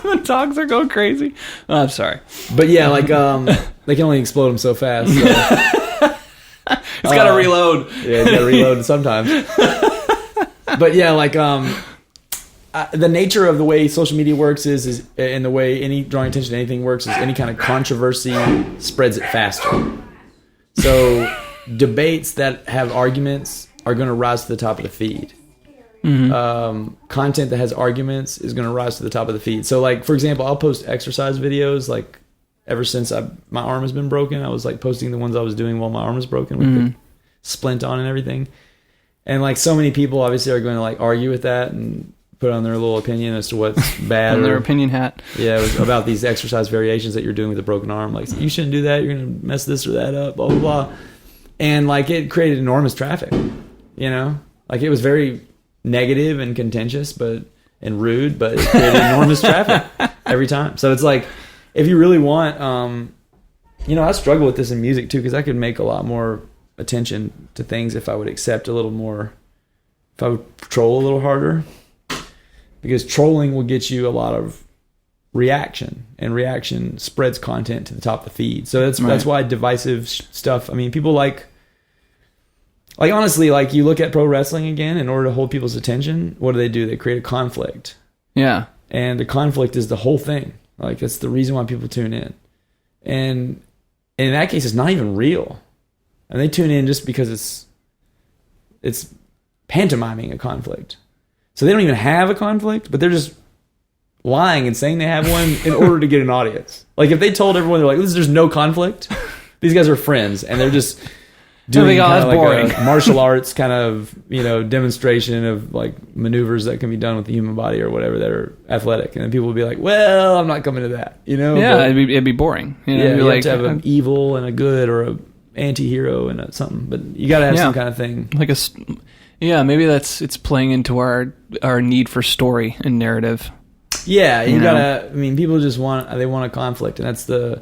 The dogs are going crazy. Oh, I'm sorry, but yeah, like they can only explode them so fast. So. It's got to reload. Yeah, it's got to reload sometimes. But yeah, like the nature of the way social media works is and the way any drawing attention to anything works is any kind of controversy spreads it faster. So debates that have arguments are going to rise to the top of the feed. Mm-hmm. Content that has arguments is going to rise to the top of the feed. So like, for example, I'll post exercise videos like ever since my arm has been broken. I was like posting the ones I was doing while my arm was broken with the splint on and everything. And like so many people obviously are going to like argue with that and put on their little opinion as to what's bad. On their opinion hat. Yeah, it was about these exercise variations that you're doing with a broken arm. Like, you shouldn't do that. You're going to mess this or that up, blah, blah, blah. And like it created enormous traffic, you know? Like it was very negative and contentious and rude, but it created enormous traffic every time. So it's like, if you really want, I struggle with this in music too, because I could make a lot more attention to things if I would accept a little more, if I would troll a little harder, because trolling will get you a lot of reaction, and reaction spreads content to the top of the feed. So that's why divisive stuff, I mean, people like honestly, like you look at pro wrestling again, in order to hold people's attention, what do? They create a conflict. Yeah. And the conflict is the whole thing. Like, that's the reason why people tune in. And in that case, it's not even real. And they tune in just because it's pantomiming a conflict. So they don't even have a conflict, but they're just lying and saying they have one in order to get an audience. Like, if they told everyone, they're like, there's no conflict, these guys are friends, and they're just doing kind of like a martial arts kind of, demonstration of like maneuvers that can be done with the human body or whatever that are athletic. And then people will be like, well, I'm not coming to that, Yeah, but it'd be boring. Yeah, you have to have an evil and a good, or a anti-hero and something, but you got to have some kind of thing. Like maybe it's playing into our need for story and narrative. Yeah, you gotta. I mean, people just want a conflict, and that's the.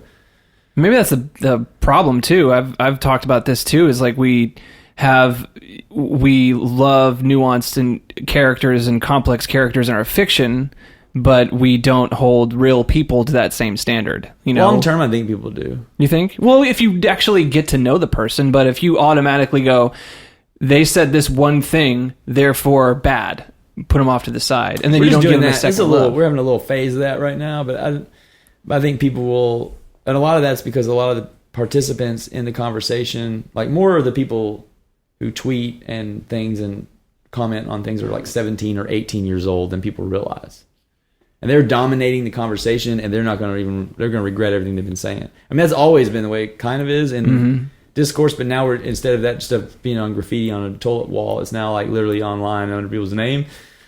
Maybe that's the problem too. I've talked about this too. Is like we love nuanced and characters and complex characters in our fiction, but we don't hold real people to that same standard. Long term, I think people do. You think? Well, if you actually get to know the person, but if you automatically go, they said this one thing, therefore bad, put them off to the side, and then you don't give them a second look. We're having a little phase of that right now, but I think people will. And a lot of that's because a lot of the participants in the conversation, like more of the people who tweet and things and comment on things are like 17 or 18 years old than people realize. And they're dominating the conversation, and they're going to regret everything they've been saying. I mean, that's always been the way it kind of is in discourse, but now instead of that stuff being on graffiti on a toilet wall, it's now like literally online under people's name.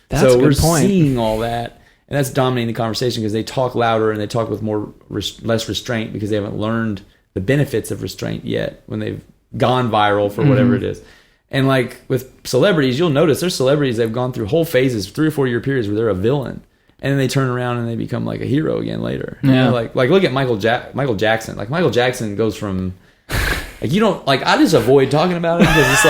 That's a good point. Seeing all that. And that's dominating the conversation because they talk louder and they talk with less restraint because they haven't learned the benefits of restraint yet when they've gone viral for whatever it is. And like with celebrities, you'll notice there's celebrities, they've gone through whole phases, 3 or 4 year periods where they're a villain. And then they turn around and they become like a hero again later. Yeah. Like look at Michael Jackson. Like Michael Jackson goes from like, you don't, like, I just avoid talking about it because it's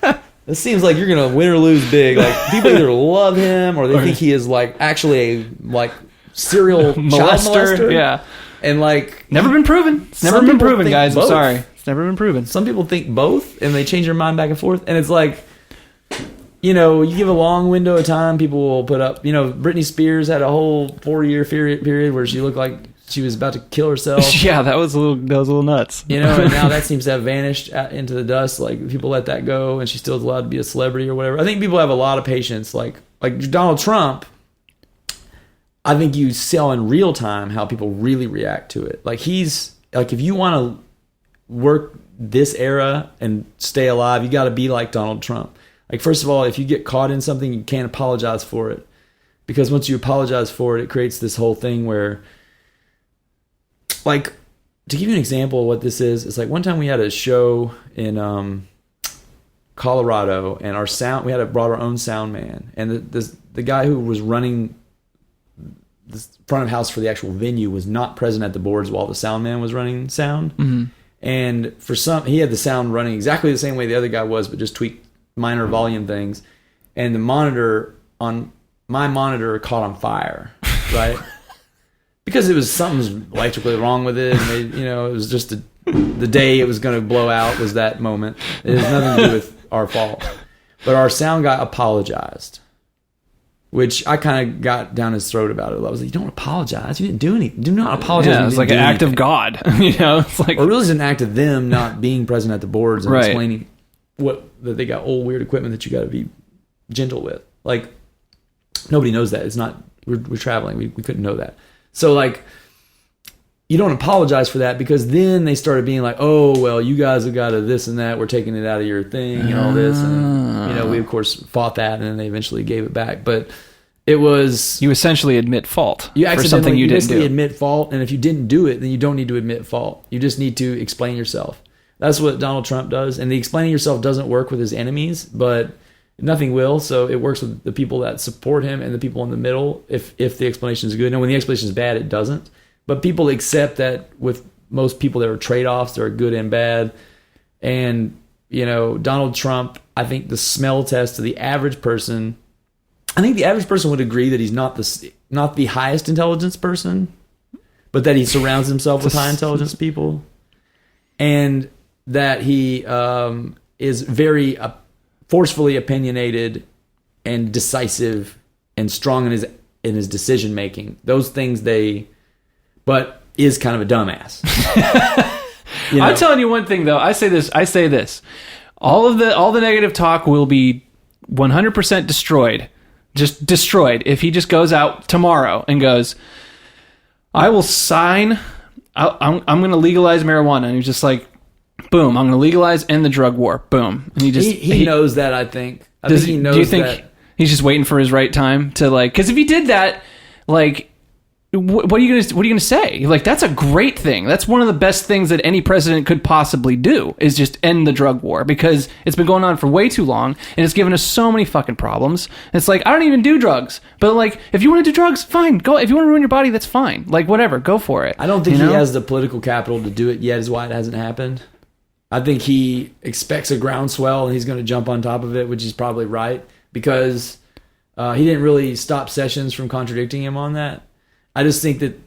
like this seems like you're gonna win or lose big. Like people either love him or they think he is like actually a like serial child molester. Yeah, and like never been proven. It's never been proven, guys. Both. I'm sorry, it's never been proven. Some people think both, and they change their mind back and forth. And it's like, you know, you give a long window of time, people will put up. You know, Britney Spears had a whole 4-year period where she looked like she was about to kill herself. Yeah, that was a little nuts. You know, and now that seems to have vanished into the dust. Like people let that go, and she's still allowed to be a celebrity or whatever. I think people have a lot of patience. Like Donald Trump, I think you saw in real time how people really react to it. Like he's like, if you want to work this era and stay alive, you got to be like Donald Trump. Like first of all, if you get caught in something, you can't apologize for it, because once you apologize for it, it creates this whole thing where. Like, to give you an example of what this is, it's like one time we had a show in Colorado, and we had brought our own sound man, and the guy who was running the front of house for the actual venue was not present at the boards while the sound man was running sound. Mm-hmm. And he had the sound running exactly the same way the other guy was, but just tweaked minor volume things. And the monitor on my monitor caught on fire, right? Because it was something's electrically wrong with it, and it was just the day it was going to blow out was that moment. It has nothing to do with our fault. But our sound guy apologized, which I kind of got down his throat about it. I was like, "You don't apologize. You didn't do anything. Do not apologize." Yeah, it's like an act of God. It's like, or really, it's an act of them not being present at the boards and right. explaining that they got old weird equipment that you got to be gentle with. Like nobody knows that. It's not. We're traveling. We couldn't know that. So, like, you don't apologize for that, because then they started being like, oh, well, you guys have got a this and that. We're taking it out of your thing and all this. And, we, of course, fought that, and then they eventually gave it back. But it was... You essentially admit fault for something you didn't do. Admit fault, and if you didn't do it, then you don't need to admit fault. You just need to explain yourself. That's what Donald Trump does. And the explaining yourself doesn't work with his enemies, but... Nothing will, so it works with the people that support him and the people in the middle if the explanation is good. Now, when the explanation is bad, it doesn't. But people accept that with most people there are trade-offs, there are good and bad. And, Donald Trump, I think the smell test to the average person, I think the average person would agree that he's not the highest intelligence person, but that he surrounds himself with high intelligence people. And that he is very... forcefully opinionated and decisive and strong in his decision making. Those things but is kind of a dumbass. I'm telling you one thing though. I say this. All the negative talk will be 100% destroyed. Just destroyed if he just goes out tomorrow and goes, I will sign. I'm going to legalize marijuana, and he's just like, boom, I'm going to legalize, end the drug war. Boom. And he knows that, I think. I think he knows that. Do you think he's just waiting for his right time to, like, because if he did that, like, what are you going to say? Like, that's a great thing. That's one of the best things that any president could possibly do, is just end the drug war, because it's been going on for way too long, and it's given us so many fucking problems. And it's like, I don't even do drugs, but, like, if you want to do drugs, fine, go. If you want to ruin your body, that's fine. Like, whatever, go for it. I don't think he has the political capital to do it yet, is why it hasn't happened. I think he expects a groundswell and he's going to jump on top of it, which is probably right, because he didn't really stop Sessions from contradicting him on that. I just think that,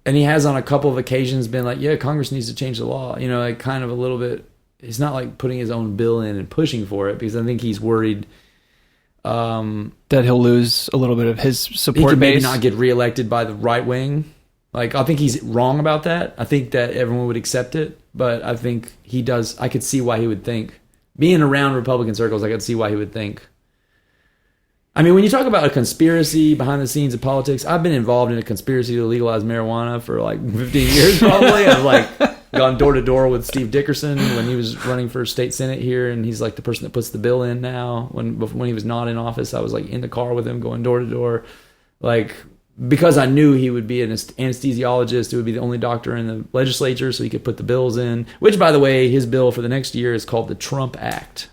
and he has on a couple of occasions been like, yeah, Congress needs to change the law. Like kind of a little bit, he's not like putting his own bill in and pushing for it, because I think he's worried that he'll lose a little bit of his support he could base. Maybe not get reelected by the right wing. Like, I think he's wrong about that. I think that everyone would accept it, but I think he does. I could see why he would think. Being around Republican circles, I could see why he would think. I mean, when you talk about a conspiracy behind the scenes of politics, I've been involved in a conspiracy to legalize marijuana for like 15 years probably. I've like gone door to door with Steve Dickerson when he was running for state senate here, and he's like the person that puts the bill in now. When he was not in office, I was like in the car with him going door to door, like, because I knew he would be an anesthesiologist. It would be the only doctor in the legislature, so he could put the bills in. Which, by the way, his bill for the next year is called the Trump Act.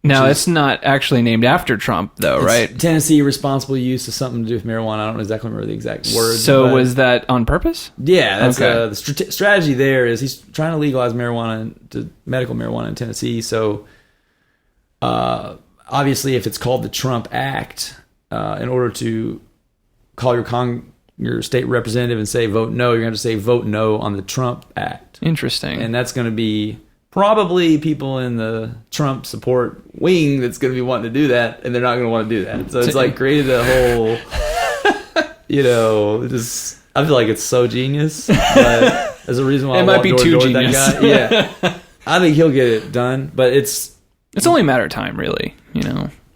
Now, it's not actually named after Trump, though, right? Tennessee responsible use of something to do with marijuana. I don't exactly remember the exact words. So was that on purpose? Yeah, that's okay. The strategy there is he's trying to legalize medical marijuana in Tennessee. So obviously, if it's called the Trump Act, in order to call your state representative and say vote no, you're going to have to say vote no on the Trump Act. Interesting. And that's going to be probably people in the Trump support wing that's going to be wanting to do that, and they're not going to want to do that. So it's like created a whole, just, I feel like it's so genius. But there's a reason why it might be too genius. That guy. Yeah, I think he'll get it done, but it's only a matter of time, really.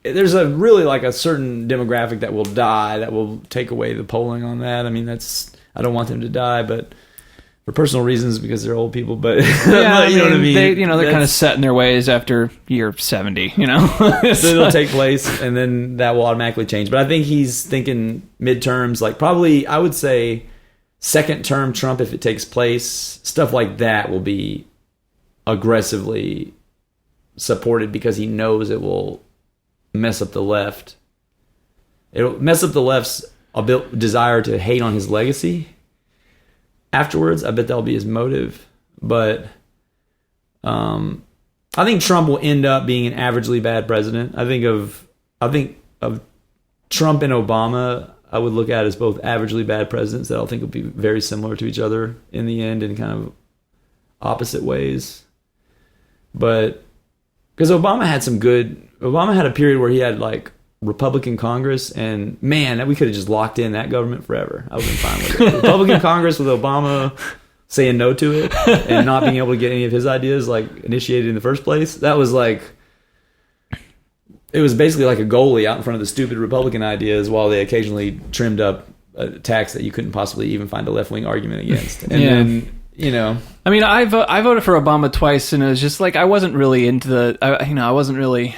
There's a really like a certain demographic that will die, that will take away the polling on that. I mean, I don't want them to die, but for personal reasons, because they're old people. But yeah, you know what I mean. They're kind of set in their ways after year 70. So it'll take place, and then that will automatically change. But I think he's thinking midterms, like probably I would say second term Trump, if it takes place, stuff like that will be aggressively supported because he knows it will mess up the left. It'll mess up the left's desire to hate on his legacy afterwards. I bet that'll be his motive. But I think Trump will end up being an averagely bad president. I think of Trump and Obama, I would look at as both averagely bad presidents that I think will be very similar to each other in the end in kind of opposite ways. But because Obama had a period where he had like Republican Congress, and man, we could have just locked in that government forever. I would have been fine with it. Republican Congress with Obama saying no to it and not being able to get any of his ideas like initiated in the first place. That was like, it was basically like a goalie out in front of the stupid Republican ideas while they occasionally trimmed up a tax that you couldn't possibly even find a left-wing argument against. And then, I mean, I voted for Obama twice, and it was just like I wasn't really into I wasn't really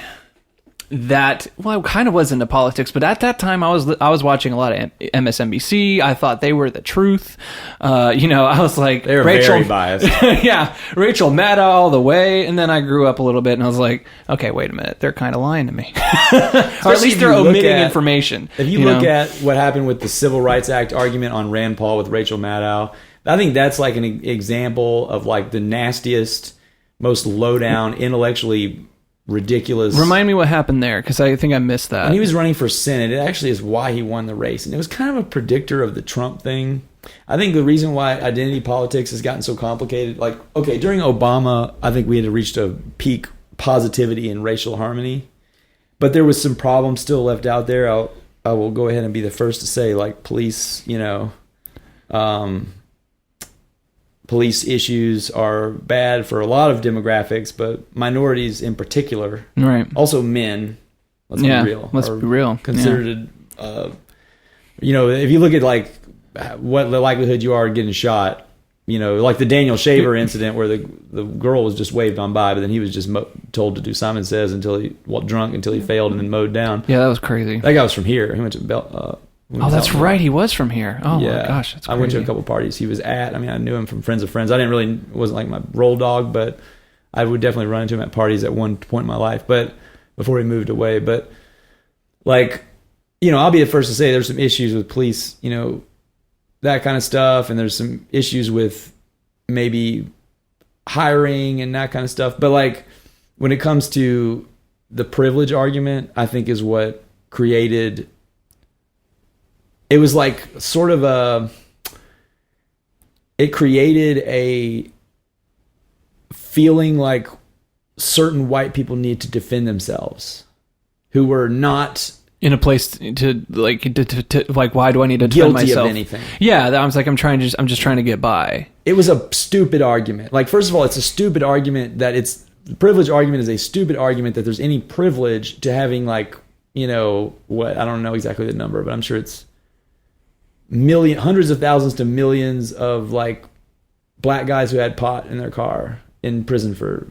that. Well, I kind of was into politics, but at that time, I was watching a lot of MSNBC. I thought they were the truth. I was like, they were Rachel, very biased. Yeah, Rachel Maddow all the way. And then I grew up a little bit, and I was like, okay, wait a minute, they're kind of lying to me, or at least they're omitting information. If you look at what happened with the Civil Rights Act argument on Rand Paul with Rachel Maddow, I think that's like an example of like the nastiest, most low-down, intellectually ridiculous. Remind me what happened there, because I think I missed that. When he was running for Senate, it actually is why he won the race. And it was kind of a predictor of the Trump thing. I think the reason why identity politics has gotten so complicated, like, okay, during Obama, I think we had reached a peak positivity and racial harmony. But there was some problems still left out there. I will go ahead and be the first to say, like, police, police issues are bad for a lot of demographics, but minorities in particular, right? Also men. Let's be real. Let's be real. Considered, if you look at like what the likelihood you are getting shot, like the Daniel Shaver incident where the girl was just waved on by, but then he was just told to do Simon Says until he failed and then mowed down. Yeah, that was crazy. That guy was from here. He went to that's right. He was from here. Oh yeah. My gosh, that's crazy. I went to a couple parties he was at. I mean, I knew him from friends of friends. Wasn't like my roll dog, but I would definitely run into him at parties at one point in my life. But before he moved away, but like, I'll be the first to say there's some issues with police, that kind of stuff, and there's some issues with maybe hiring and that kind of stuff. But like, when it comes to the privilege argument, I think is what created. It was like sort of it created a feeling like certain white people need to defend themselves who were not in a place to like, why do I need to defend guilty myself? Of anything. Yeah, I was like, I'm just trying to get by. It was a stupid argument. Like, first of all, it's a stupid argument the privilege argument is a stupid argument that there's any privilege to having like, what, I don't know exactly the number, but I'm sure it's hundreds of thousands to millions of like black guys who had pot in their car in prison for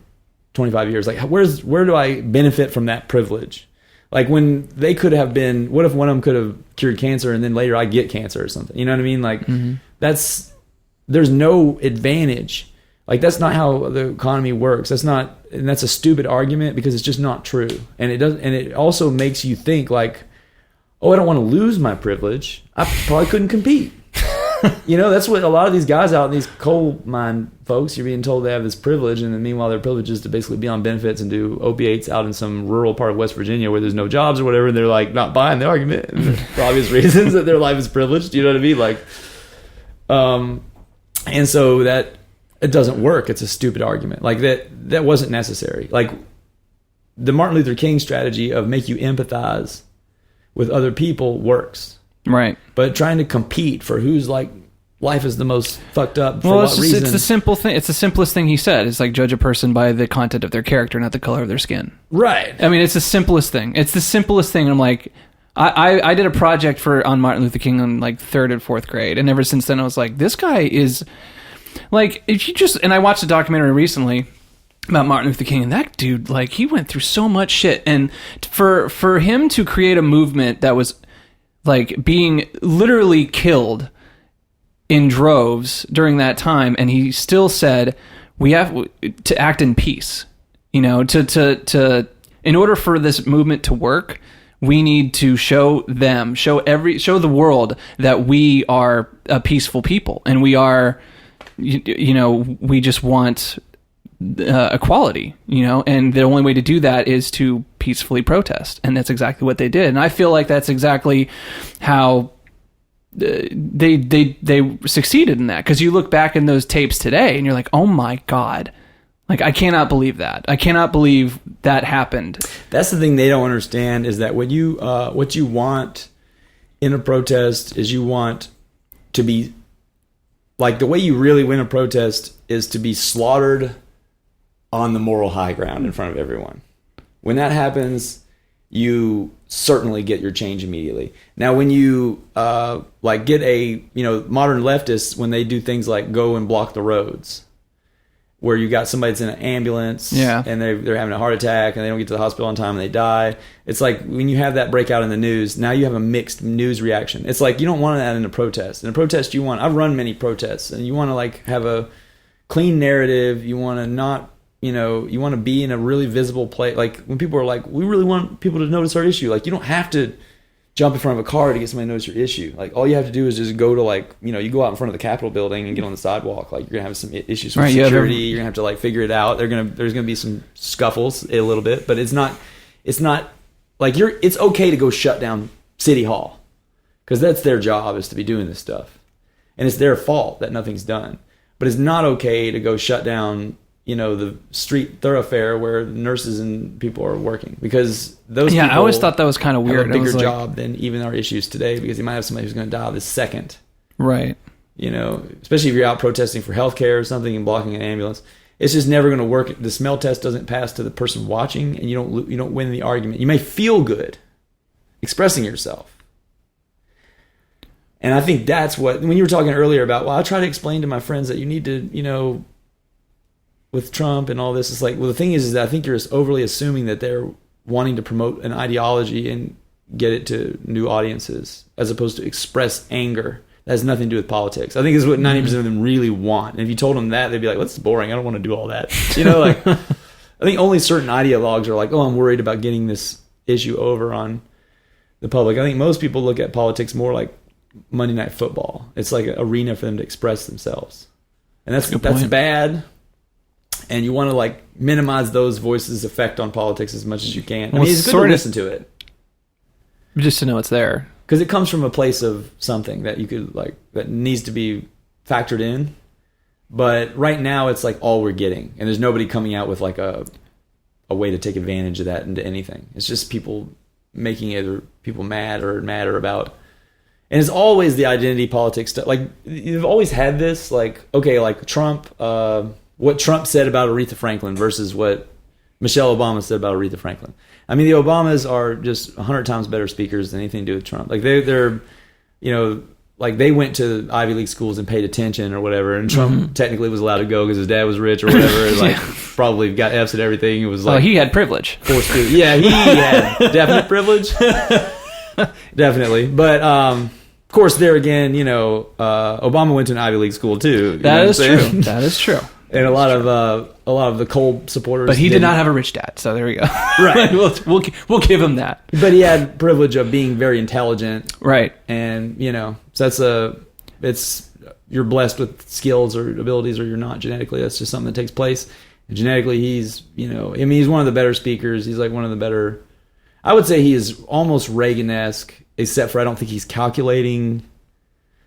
25 years. Like, where do I benefit from that privilege? Like, when they could have been, what if one of them could have cured cancer and then later I get cancer or something? You know what I mean? Like, there's no advantage. Like, that's not how the economy works. That's a stupid argument because it's just not true. And it also makes you think like, oh, I don't want to lose my privilege. I probably couldn't compete. That's what a lot of these guys out in these coal mine folks, you're being told they have this privilege, and then meanwhile their privilege is to basically be on benefits and do opiates out in some rural part of West Virginia where there's no jobs or whatever, and they're like not buying the argument for obvious reasons that their life is privileged. You know what I mean? Like, and so that it doesn't work. It's a stupid argument. Like that wasn't necessary. Like the Martin Luther King strategy of make you empathize with other people works. Right. But trying to compete for whose like life is the most fucked up for what reason? It's the simple thing. It's the simplest thing he said. It's like judge a person by the content of their character, not the color of their skin. Right. I mean, it's the simplest thing. It's the simplest thing. I'm like, I did a project on Martin Luther King in like 3rd and 4th grade, and ever since then I was like, this guy is like, if you just, and I watched a documentary recently about Martin Luther King, and that dude, like, he went through so much shit, and for him to create a movement that was like being literally killed in droves during that time, and he still said we have to act in peace. To in order for this movement to work, we need to show the world that we are a peaceful people, and we are, we just want equality, and the only way to do that is to peacefully protest, and that's exactly what they did. And I feel like that's exactly how they succeeded in that, because you look back in those tapes today and you're like, oh my god, like, I cannot believe that. I cannot believe that happened. That's the thing they don't understand, is that when you what you want in a protest is you want to be, like, the way you really win a protest is to be slaughtered on the moral high ground in front of everyone. When that happens, you certainly get your change immediately. Now, when you get modern leftists, when they do things like go and block the roads, where you got somebody that's in an ambulance, and they're having a heart attack and they don't get to the hospital on time and they die. It's like when you have that breakout in the news, now you have a mixed news reaction. It's like you don't want that in a protest. In a protest, I've run many protests, and you want to like have a clean narrative. You want to not, you want to be in a really visible place. Like when people are like, we really want people to notice our issue. Like, you don't have to jump in front of a car to get somebody to notice your issue. Like, all you have to do is just go to you go out in front of the Capitol building and get on the sidewalk. Like, you're gonna have some issues with security. You're gonna have to figure it out. There's gonna be some scuffles a little bit, but it's not like it's okay to go shut down City Hall, because that's their job, is to be doing this stuff, and it's their fault that nothing's done. But it's not okay to go shut down the street thoroughfare where nurses and people are working, because those people, I always thought that was kind of weird. Have a bigger job than even our issues today, because you might have somebody who's going to die this second. Right. Especially if you're out protesting for healthcare or something and blocking an ambulance. It's just never going to work. The smell test doesn't pass to the person watching, and you don't win the argument. You may feel good expressing yourself. And I think that's what, when you were talking earlier about, I try to explain to my friends that you need to, with Trump and all this, it's like, well, the thing is that I think you're overly assuming that they're wanting to promote an ideology and get it to new audiences, as opposed to express anger. That has nothing to do with politics. I think this is what 90% of them really want. And if you told them that, they'd be like, well, that's boring. I don't want to do all that. I think only certain ideologues are like, oh, I'm worried about getting this issue over on the public. I think most people look at politics more like Monday Night Football. It's like an arena for them to express themselves. And that's bad. And you want to minimize those voices' effect on politics as much as you can. I mean, it's good to listen to it, just to know it's there, because it comes from a place of something that you could that needs to be factored in. But right now, it's like all we're getting, and there's nobody coming out with a way to take advantage of that into anything. It's just people making either people mad or madder about. And it's always the identity politics stuff. Like, you've always had this, Trump. What Trump said about Aretha Franklin versus what Michelle Obama said about Aretha Franklin. I mean, the Obamas are just 100 times better speakers than anything to do with Trump. Like, they're they went to Ivy League schools and paid attention or whatever, and Trump technically was allowed to go because his dad was rich or whatever, and probably got F's at everything. It was he had privilege. Yeah, he had definite privilege. Definitely. But, of course, there again, Obama went to an Ivy League school too. That is true. That is true. And a lot of the Cole supporters, but he did not have a rich dad, so there we go. Right, we'll give him that. But he had privilege of being very intelligent, right? And so it's you're blessed with skills or abilities or you're not genetically. That's just something that takes place. And genetically, he's, he's one of the better speakers. He's like one of the better, I would say he is almost Reagan-esque, except for I don't think he's calculating.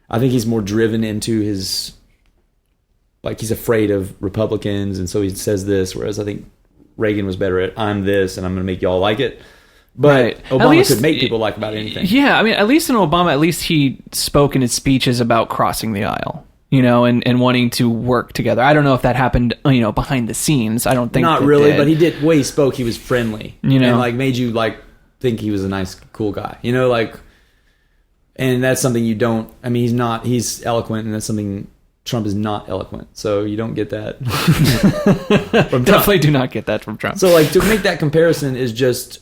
I think he's more driven into his, like he's afraid of Republicans. And so he says this, whereas I think Reagan was better at, I'm this and I'm going to make y'all like it. But right. Obama could make people like about anything. Yeah, I mean, at least in Obama, at least he spoke in his speeches about crossing the aisle, and wanting to work together. I don't know if that happened, behind the scenes. I don't think not really, but he did. The way he spoke, he was friendly, and like made you like think he was a nice, cool guy, and that's something you don't. I mean, he's eloquent, and that's something Trump is not eloquent, so you don't get that. Definitely do not get that from Trump. So like to make that comparison is just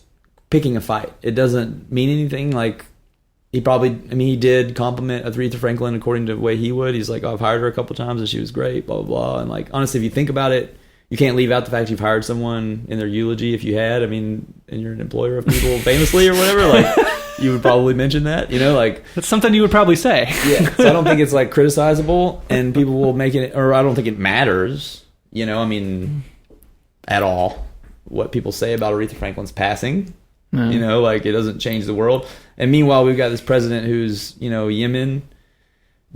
picking a fight. It doesn't mean anything. Like he did compliment Aretha Franklin according to the way he would. He's like, I've hired her a couple times and she was great, blah, blah, blah. And like, honestly, if you think about it, you can't leave out the fact you've hired someone in their eulogy. If you had, and you're an employer of people famously or whatever, like you would probably mention that, that's something you would probably say. Yeah. So I don't think it's like criticizable and people will make it, or I don't think it matters, at all what people say about Aretha Franklin's passing. Like it doesn't change the world. And meanwhile, we've got this president who's, Yemen,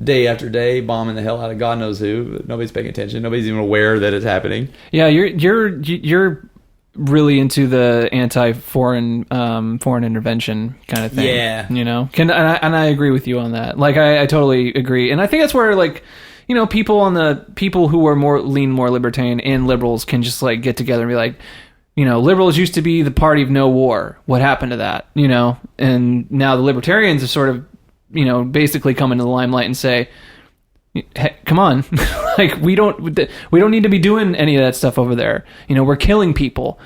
day after day, bombing the hell out of God knows who. But nobody's paying attention. Nobody's even aware that it's happening. Yeah, you're really into the anti-foreign foreign intervention kind of thing. Yeah, and I agree with you on that. Like I totally agree, and I think that's where like people who are lean more libertarian and liberals can just like get together and be like, liberals used to be the party of no war. What happened to that? And now the libertarians are sort of, basically come into the limelight and say, hey, come on, like we don't need to be doing any of that stuff over there. We're killing people.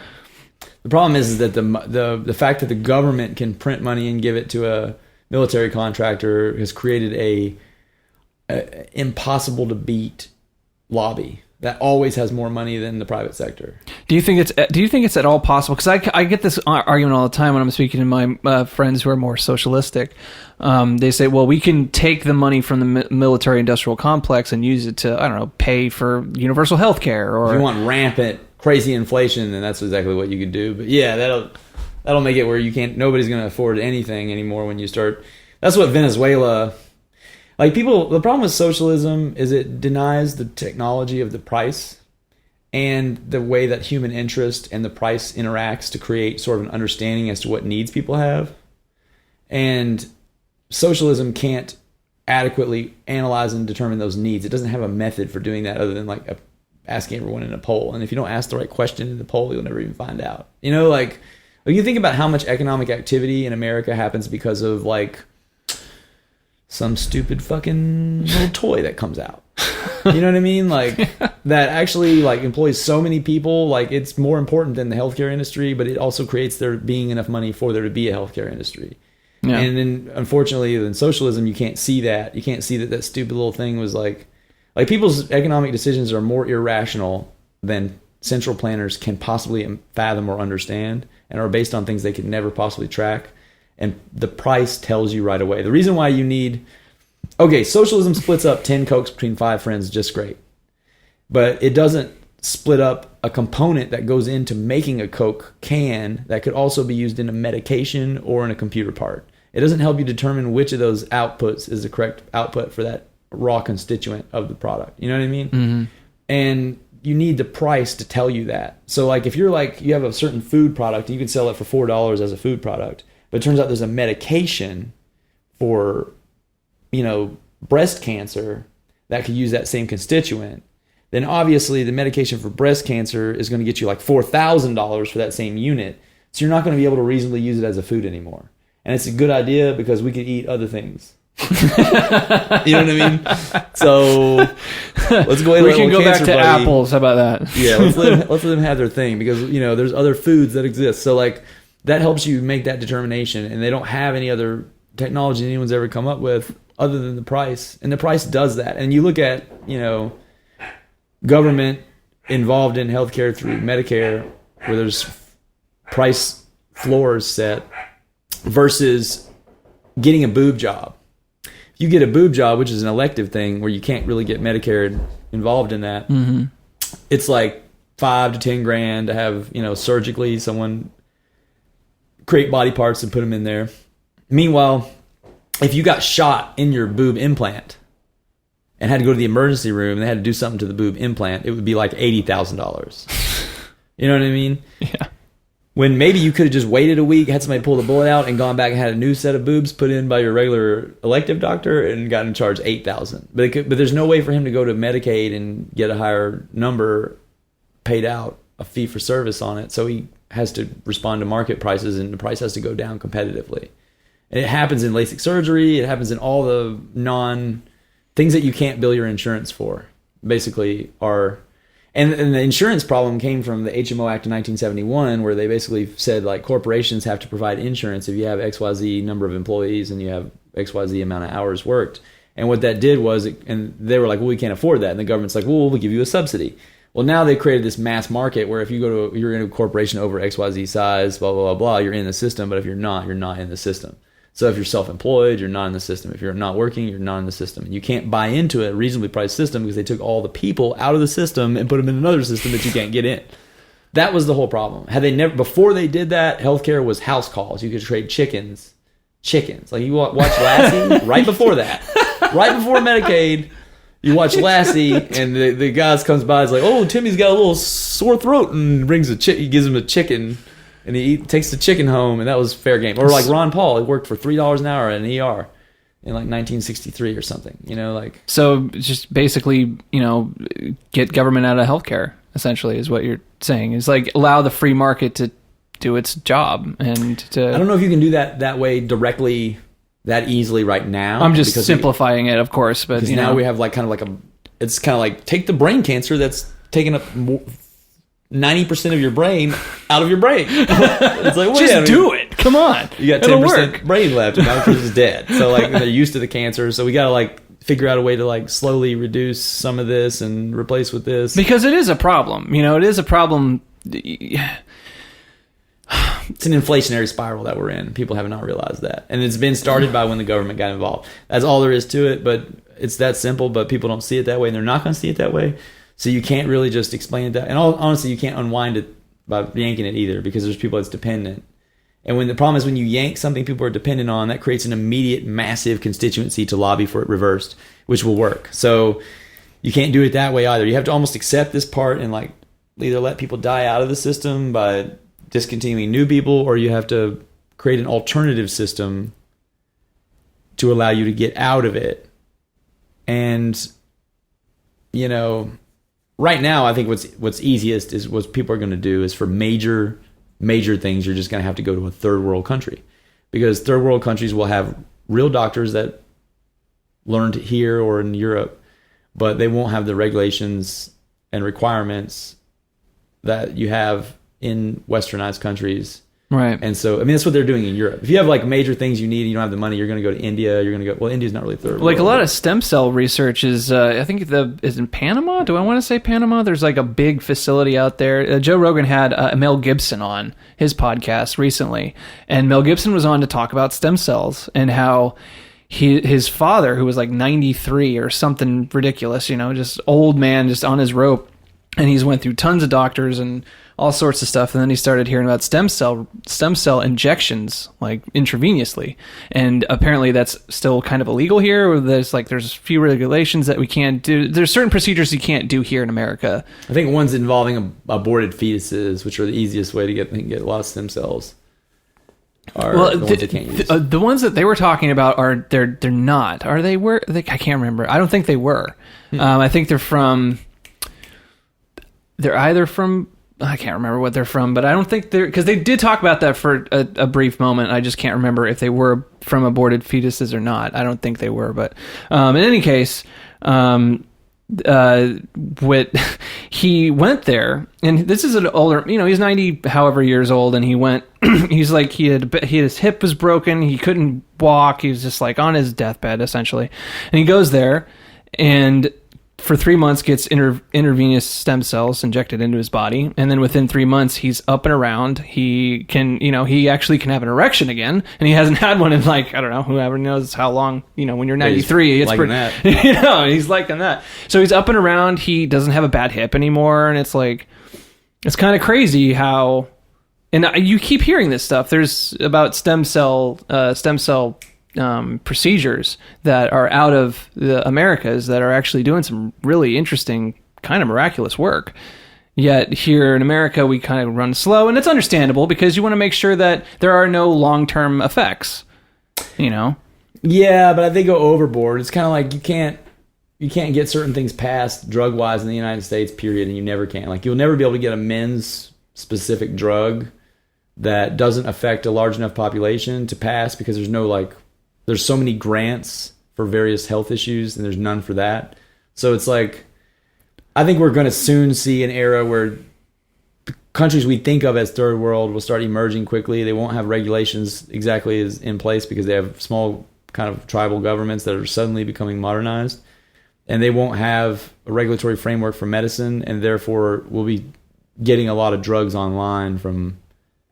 The problem is that the fact that the government can print money and give it to a military contractor has created a impossible to beat lobby that always has more money than the private sector. Do you think it's at all possible? Because I get this argument all the time when I'm speaking to my friends who are more socialistic. They say, well, we can take the money from the military industrial complex and use it to, pay for universal health care. Or if you want rampant, crazy inflation, then that's exactly what you could do. But yeah, that'll make it where nobody's going to afford anything anymore when you start. That's what Venezuela... Like the problem with socialism is it denies the technology of the price and the way that human interest and the price interacts to create sort of an understanding as to what needs people have. And socialism can't adequately analyze and determine those needs. It doesn't have a method for doing that other than like asking everyone in a poll. And if you don't ask the right question in the poll, you'll never even find out. Like when you think about how much economic activity in America happens because of like some stupid fucking little toy that comes out. You know what I mean? Like that actually like employs so many people. Like it's more important than the healthcare industry, but it also creates there being enough money for there to be a healthcare industry. Yeah. And then unfortunately in socialism, you can't see that. You can't see that stupid little thing was like people's economic decisions are more irrational than central planners can possibly fathom or understand and are based on things they could never possibly track. And the price tells you right away. The reason why you need... Okay, socialism splits up 10 Cokes between 5 friends just great. But it doesn't split up a component that goes into making a Coke can that could also be used in a medication or in a computer part. It doesn't help you determine which of those outputs is the correct output for that raw constituent of the product. You know what I mean? Mm-hmm. And you need the price to tell you that. So like if you're like, you have a certain food product, you can sell it for $4 as a food product. But it turns out there's a medication for, breast cancer that could use that same constituent. Then obviously the medication for breast cancer is going to get you like $4,000 for that same unit. So you're not going to be able to reasonably use it as a food anymore. And it's a good idea because we can eat other things. You know what I mean? So let's go ahead. We can go back to apples. How about that? Yeah, let's let them have their thing because there's other foods that exist. So like that helps you make that determination, and they don't have any other technology anyone's ever come up with other than the price, and the price does that. And you look at government involved in healthcare through Medicare, where there's price floors set versus getting a boob job. if you get a boob job, which is an elective thing where you can't really get Medicare involved in that, it's like $5 to 10 grand to have, surgically someone create body parts and put them in there. Meanwhile, if you got shot in your boob implant and had to go to the emergency room and they had to do something to the boob implant, it would be like $80,000. You know what I mean? Yeah. When maybe you could have just waited a week, had somebody pull the bullet out, and gone back and had a new set of boobs put in by your regular elective doctor and gotten charged $8,000. But there's no way for him to go to Medicaid and get a higher number paid out, a fee for service on it. So he has to respond to market prices, and the price has to go down competitively. And it happens in LASIK surgery. It happens in all the things that you can't bill your insurance for, basically are. And the insurance problem came from the HMO Act of 1971, where they basically said, like, corporations have to provide insurance if you have XYZ number of employees and you have XYZ amount of hours worked. And what that did was, and they were like, well, we can't afford that. And the government's like, well, we'll give you a subsidy. Well, now they created this mass market where if you're in a corporation over XYZ size, blah, blah, blah, blah, you're in the system. But if you're not in the system. So if you're self-employed, you're not in the system. If you're not working, you're not in the system. And you can't buy into a reasonably priced system because they took all the people out of the system and put them in another system that you can't get in. That was the whole problem. Before they did that, healthcare was house calls. You could trade chickens. Like you watch Lassie right before that. Right before Medicaid, you watch Lassie and the guy comes by and is like, oh, Timmy's got a little sore throat, and he gives him a chicken. And he takes the chicken home, and that was fair game. Or like Ron Paul, he worked for $3 an hour at an ER in like 1963 or something. So just basically, get government out of healthcare. Essentially, is what you're saying. Is like allow the free market to do its job and to. I don't know if you can do that way directly, that easily right now. I'm just simplifying it, of course, but now we have it's kind of like take the brain cancer that's taken up 90% of your brain out of your brain. It's like, just do it. Come on. You got 10% brain left, and 90% is dead. So they're used to the cancer. So we got to figure out a way to slowly reduce some of this and replace with this. Because it is a problem. It is a problem. It's an inflationary spiral that we're in. People have not realized that. And it's been started by when the government got involved. That's all there is to it, but it's that simple, but people don't see it that way, and they're not going to see it that way. So you can't really just explain it that. And honestly, you can't unwind it by yanking it either, because there's people that's dependent. And when the problem is when you yank something people are dependent on, that creates an immediate massive constituency to lobby for it reversed, which will work. So you can't do it that way either. You have to almost accept this part and either let people die out of the system by discontinuing new people, or you have to create an alternative system to allow you to get out of it. And, right now, I think what's easiest is what people are going to do is for major things, you're just going to have to go to a third world country, because third world countries will have real doctors that learned here or in Europe, but they won't have the regulations and requirements that you have in westernized countries. Right. And so, that's what they're doing in Europe. If you have major things you need and you don't have the money, you're going to go to India. You're going to go, India's not really third world. A lot of stem cell research is, I think is in Panama. Do I want to say Panama? There's a big facility out there. Joe Rogan had Mel Gibson on his podcast recently. And Mel Gibson was on to talk about stem cells and how his father, who was 93 or something ridiculous, just old man, just on his rope. And he's went through tons of doctors and all sorts of stuff, and then he started hearing about stem cell injections, intravenously, and apparently that's still kind of illegal here. Or there's a few regulations that we can't do. There's certain procedures you can't do here in America. I think ones involving aborted fetuses, which are the easiest way to get a lot of stem cells, are the ones they can't use. The ones that they were talking about they're not. Are they? I can't remember. I don't think they were. I think they're from. They're either from. I can't remember what they're from, but I don't think they're, because they did talk about that for a brief moment. I just can't remember if they were from aborted fetuses or not. I don't think they were, but in any case, he went there, and this is an older, he's 90 however years old, and he went. He's his hip was broken. He couldn't walk. He was just on his deathbed essentially, and he goes there, and for 3 months gets intravenous stem cells injected into his body, and then within 3 months he's up and around. He can, he actually can have an erection again, and he hasn't had one in like, I don't know, whoever knows how long. When you're 93, it's pretty. That. He's liking that. So he's up and around. He doesn't have a bad hip anymore, and it's like, it's kind of crazy how, and you keep hearing this stuff. There's about stem cell procedures that are out of the Americas that are actually doing some really interesting, kind of miraculous work. Yet here in America, we kind of run slow, and it's understandable because you want to make sure that there are no long-term effects, Yeah, but they go overboard. It's kind of like you can't get certain things passed drug-wise in the United States, period, and you never can. Like, you'll never be able to get a men's specific drug that doesn't affect a large enough population to pass because there's so many grants for various health issues, and there's none for that. So it's like, I think we're going to soon see an era where the countries we think of as third world will start emerging quickly. They won't have regulations exactly as in place because they have small kind of tribal governments that are suddenly becoming modernized. And they won't have a regulatory framework for medicine, and therefore we'll be getting a lot of drugs online from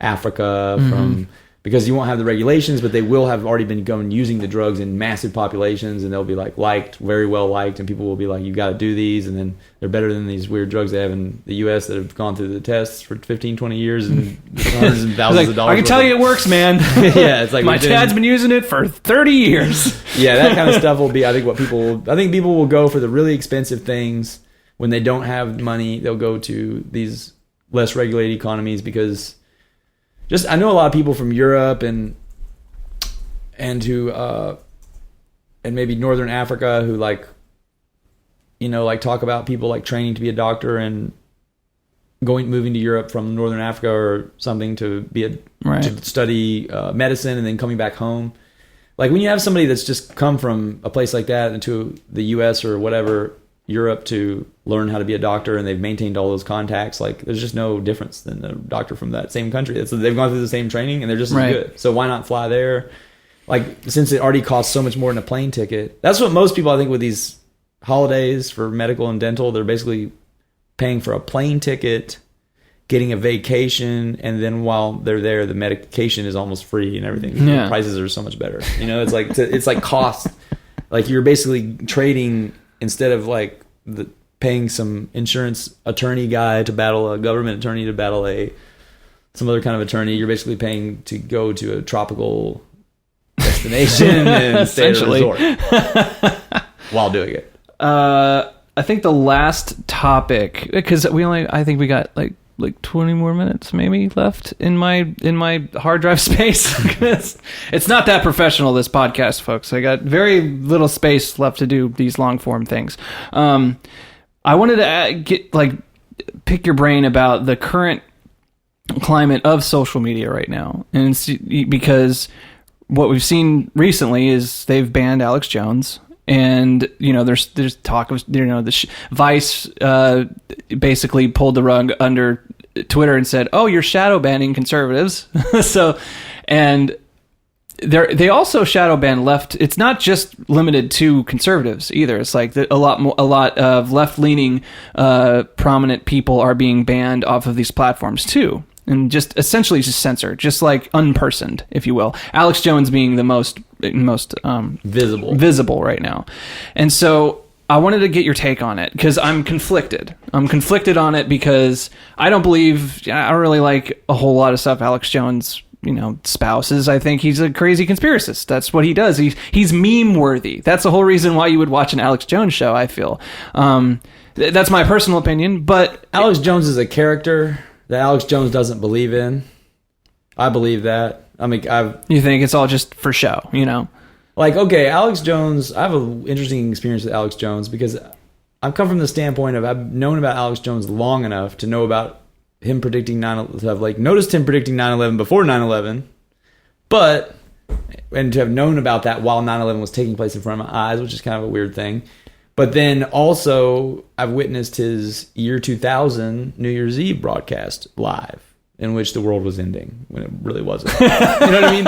Africa, because you won't have the regulations, but they will have already been using the drugs in massive populations, and they'll be liked, very well liked, and people will be like, you got to do these, and then they're better than these weird drugs they have in the U.S. that have gone through the tests for 15, 20 years and hundreds and thousands of dollars. I can tell you it works, man. Yeah, it's like my dad's been using it for 30 years. Yeah, that kind of stuff will be, I think people will go for the really expensive things. When they don't have money, they'll go to these less regulated economies because I know a lot of people from Europe and maybe Northern Africa who talk about people training to be a doctor and moving to Europe from Northern Africa or something to to study medicine and then coming back home. Like, when you have somebody that's just come from a place like that into the U.S. or whatever, Europe, to learn how to be a doctor, and they've maintained all those contacts, there's just no difference than a doctor from that same country. They've gone through the same training and they're just as good. So why not fly there? Since it already costs so much more than a plane ticket. That's what most people, I think, with these holidays for medical and dental, they're basically paying for a plane ticket, getting a vacation, and then while they're there, the medication is almost free and everything. Yeah. The prices are so much better. It's like cost. You're basically trading, instead of paying some insurance attorney guy to battle a government attorney to battle some other kind of attorney, you're basically paying to go to a tropical destination and stay at a resort while doing it. I think the last topic, because I think we got like 20 more minutes maybe left in my hard drive space. It's not that professional, this podcast, folks. I got very little space left to do these long form things. I wanted to pick your brain about the current climate of social media right now, and because what we've seen recently is they've banned Alex Jones. And, there's talk of, Vice basically pulled the rug under Twitter and said, oh, you're shadow banning conservatives. And they also shadow ban left. It's not just limited to conservatives either. It's like a lot of left-leaning prominent people are being banned off of these platforms too. And just essentially just censored, just unpersoned, if you will. Alex Jones being the most visible right now. And so I wanted to get your take on it because I'm conflicted. I'm conflicted on it because I don't really like a whole lot of stuff Alex Jones, spouses. I think he's a crazy conspiracist. That's what he does. He's meme worthy. That's the whole reason why you would watch an Alex Jones show, I feel. That's my personal opinion, but Alex Jones is a character that Alex Jones doesn't believe in. I believe that. You think it's all just for show, Okay, Alex Jones, I have an interesting experience with Alex Jones because I've come from the standpoint of I've known about Alex Jones long enough to know about him predicting noticed him predicting 9/11 before 9/11, and to have known about that while 9/11 was taking place in front of my eyes, which is kind of a weird thing. But then also, I've witnessed his year 2000 New Year's Eve broadcast live, in which the world was ending when it really wasn't. You know what I mean?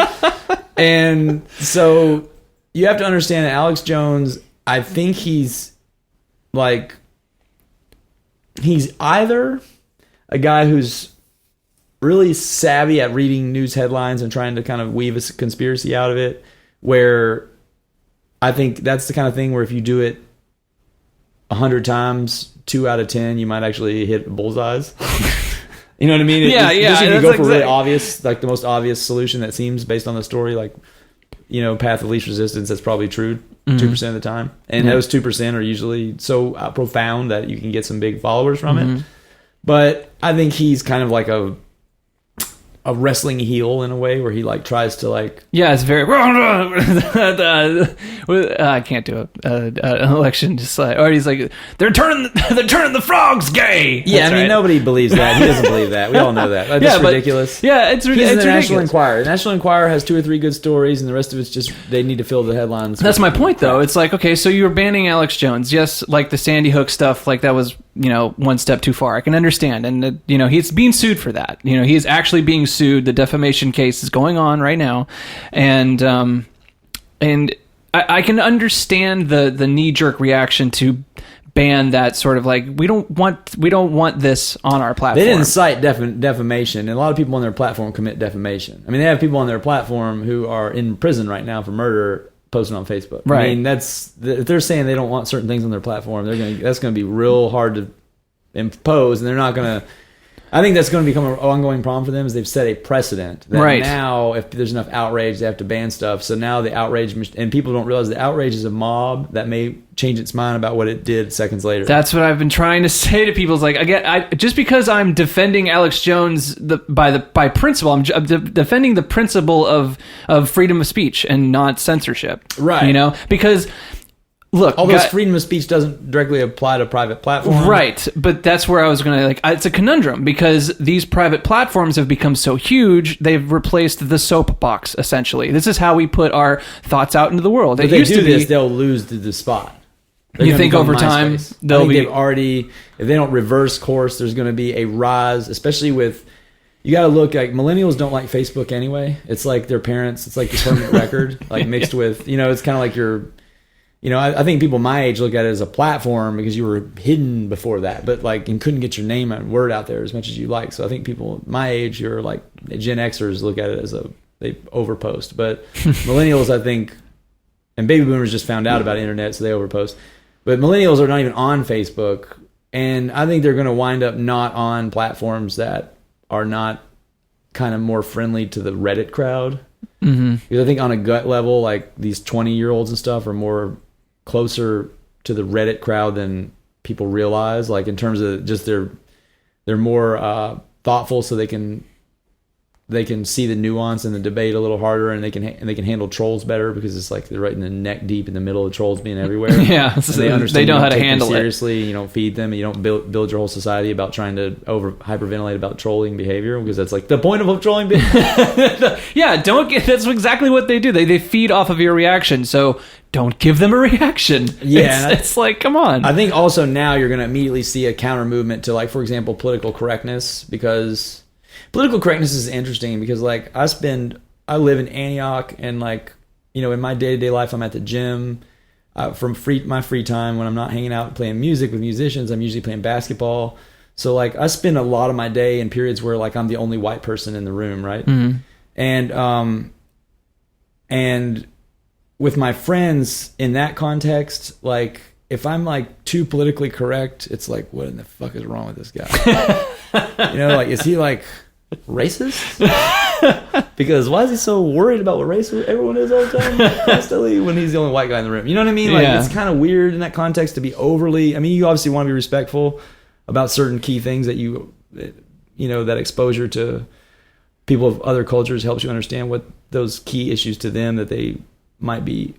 And so you have to understand that Alex Jones, I think he's like, he's either a guy who's really savvy at reading news headlines and trying to kind of weave a conspiracy out of it, where I think that's the kind of thing where if you do it 100 times, 2 out of 10, you might actually hit bullseyes. You know what I mean? Just if you go for really obvious, like the most obvious solution that seems based on the story, like, path of least resistance, that's probably true 2% of the time. And those 2% are usually so profound that you can get some big followers from it. But I think he's kind of like a wrestling heel in a way, where he like tries to like it's very I can't do an election just like, or he's like they're turning the frogs gay. That's right. Nobody believes that. He doesn't believe that. We all know that. That's ridiculous. It's He's ridiculous. the National Enquirer. The National Enquirer has 2 or 3 good stories, and the rest of it's just they need to fill the headlines. That's my point, though. It's like, okay, so you were banning Alex Jones. Yes, like the Sandy Hook stuff, like that was one step too far. I can understand, and he's being sued for that. He is actually being sued. The defamation case is going on right now, and I can understand the knee-jerk reaction to ban that sort of like we don't want this on our platform. They didn't cite defamation, and a lot of people on their platform commit defamation. I mean, they have people on their platform who are in prison right now for murder posting on Facebook. Right. I mean, if they're saying they don't want certain things on their platform, that's going to be real hard to impose, and they're not going to. I think that's going to become an ongoing problem for them, is they've set a precedent that now if there's enough outrage, they have to ban stuff. So now the outrage, and people don't realize the outrage is a mob that may change its mind about what it did seconds later. That's what I've been trying to say to people. It's like, just because I'm defending Alex Jones by principle, I'm defending the principle of freedom of speech and not censorship. Right. Because... Look, although freedom of speech doesn't directly apply to private platforms. Right, but that's where I was going to, it's a conundrum, because these private platforms have become so huge, they've replaced the soapbox, essentially. This is how we put our thoughts out into the world. If they do this, they'll lose the spot. You think over time, they'll be... if they don't reverse course, there's going to be a rise, especially with... You got to look, like, millennials don't like Facebook anyway. It's like their parents, it's like the permanent record, like mixed with, it's kind of like your... I think people my age look at it as a platform because you were hidden before that, but like you couldn't get your name and word out there as much as you like. So I think people my age, you're like Gen Xers, look at it as they overpost. But millennials, I think, and baby boomers just found out about internet, so they overpost. But millennials are not even on Facebook, and I think they're going to wind up not on platforms that are not kind of more friendly to the Reddit crowd. Mm-hmm. Because I think on a gut level, like these 20-year-olds and stuff are more closer to the Reddit crowd than people realize, like in terms of just they're more thoughtful, so they can see the nuance in the debate a little harder, and they can handle trolls better because it's like they're right in the neck deep in the middle of trolls being everywhere. Yeah, so they understand. They know how to handle it seriously. You don't feed them. You don't build your whole society about trying to hyperventilate about trolling behavior, because that's like the point of trolling behavior. Yeah, that's exactly what they do. They feed off of your reaction, so don't give them a reaction. Yeah, it's like, come on. I think also now you're going to immediately see a counter movement to, like, for example, political correctness, because political correctness is interesting because, like, I live in Antioch, and, like, in my day-to-day life, I'm at the gym. From my free time, when I'm not hanging out playing music with musicians, I'm usually playing basketball. So, like, I spend a lot of my day in periods where, like, I'm the only white person in the room, right? Mm-hmm. And with my friends in that context, like, if I'm like too politically correct, it's like, what in the fuck is wrong with this guy? Like, is he like racist? Because why is he so worried about what race everyone is all the time constantly when he's the only white guy in the room? You know what I mean? Like, it's kind of weird in that context to be overly. I mean, you obviously want to be respectful about certain key things that exposure to people of other cultures helps you understand what those key issues to them that they might be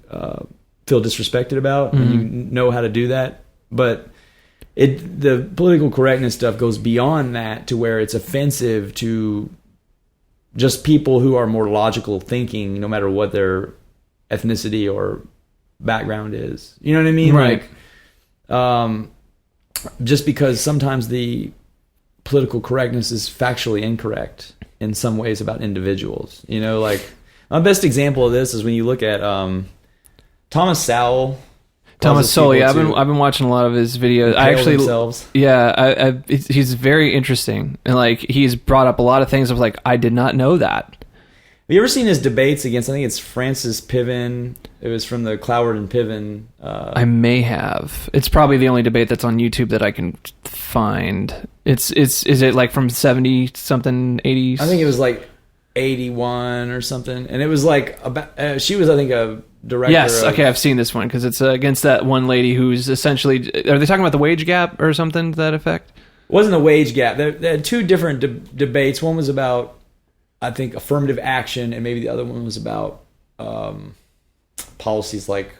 feel disrespected about, mm-hmm. and you know how to do that. But the political correctness stuff goes beyond that to where it's offensive to just people who are more logical thinking, no matter what their ethnicity or background is. You know what I mean? Right. Like, just because sometimes the political correctness is factually incorrect in some ways about individuals. My best example of this is when you look at Thomas Sowell. Thomas Sowell, people I've been watching a lot of his videos. I impale actually, themselves. he's very interesting, and like he's brought up a lot of things. I was like, I did not know that. Have you ever seen his debates against? I think it's Francis Piven. It was from the Cloward and Piven. I may have. It's probably the only debate that's on YouTube that I can find. Is it like from 70 something 80s? I think it was like 81 or something, and it was like about. She was, I think, a director. Yes, okay, I've seen this one because it's against that one lady who's essentially. Are they talking about the wage gap or something to that effect? It wasn't a wage gap. They had two different debates. One was about, I think, affirmative action, and maybe the other one was about policies like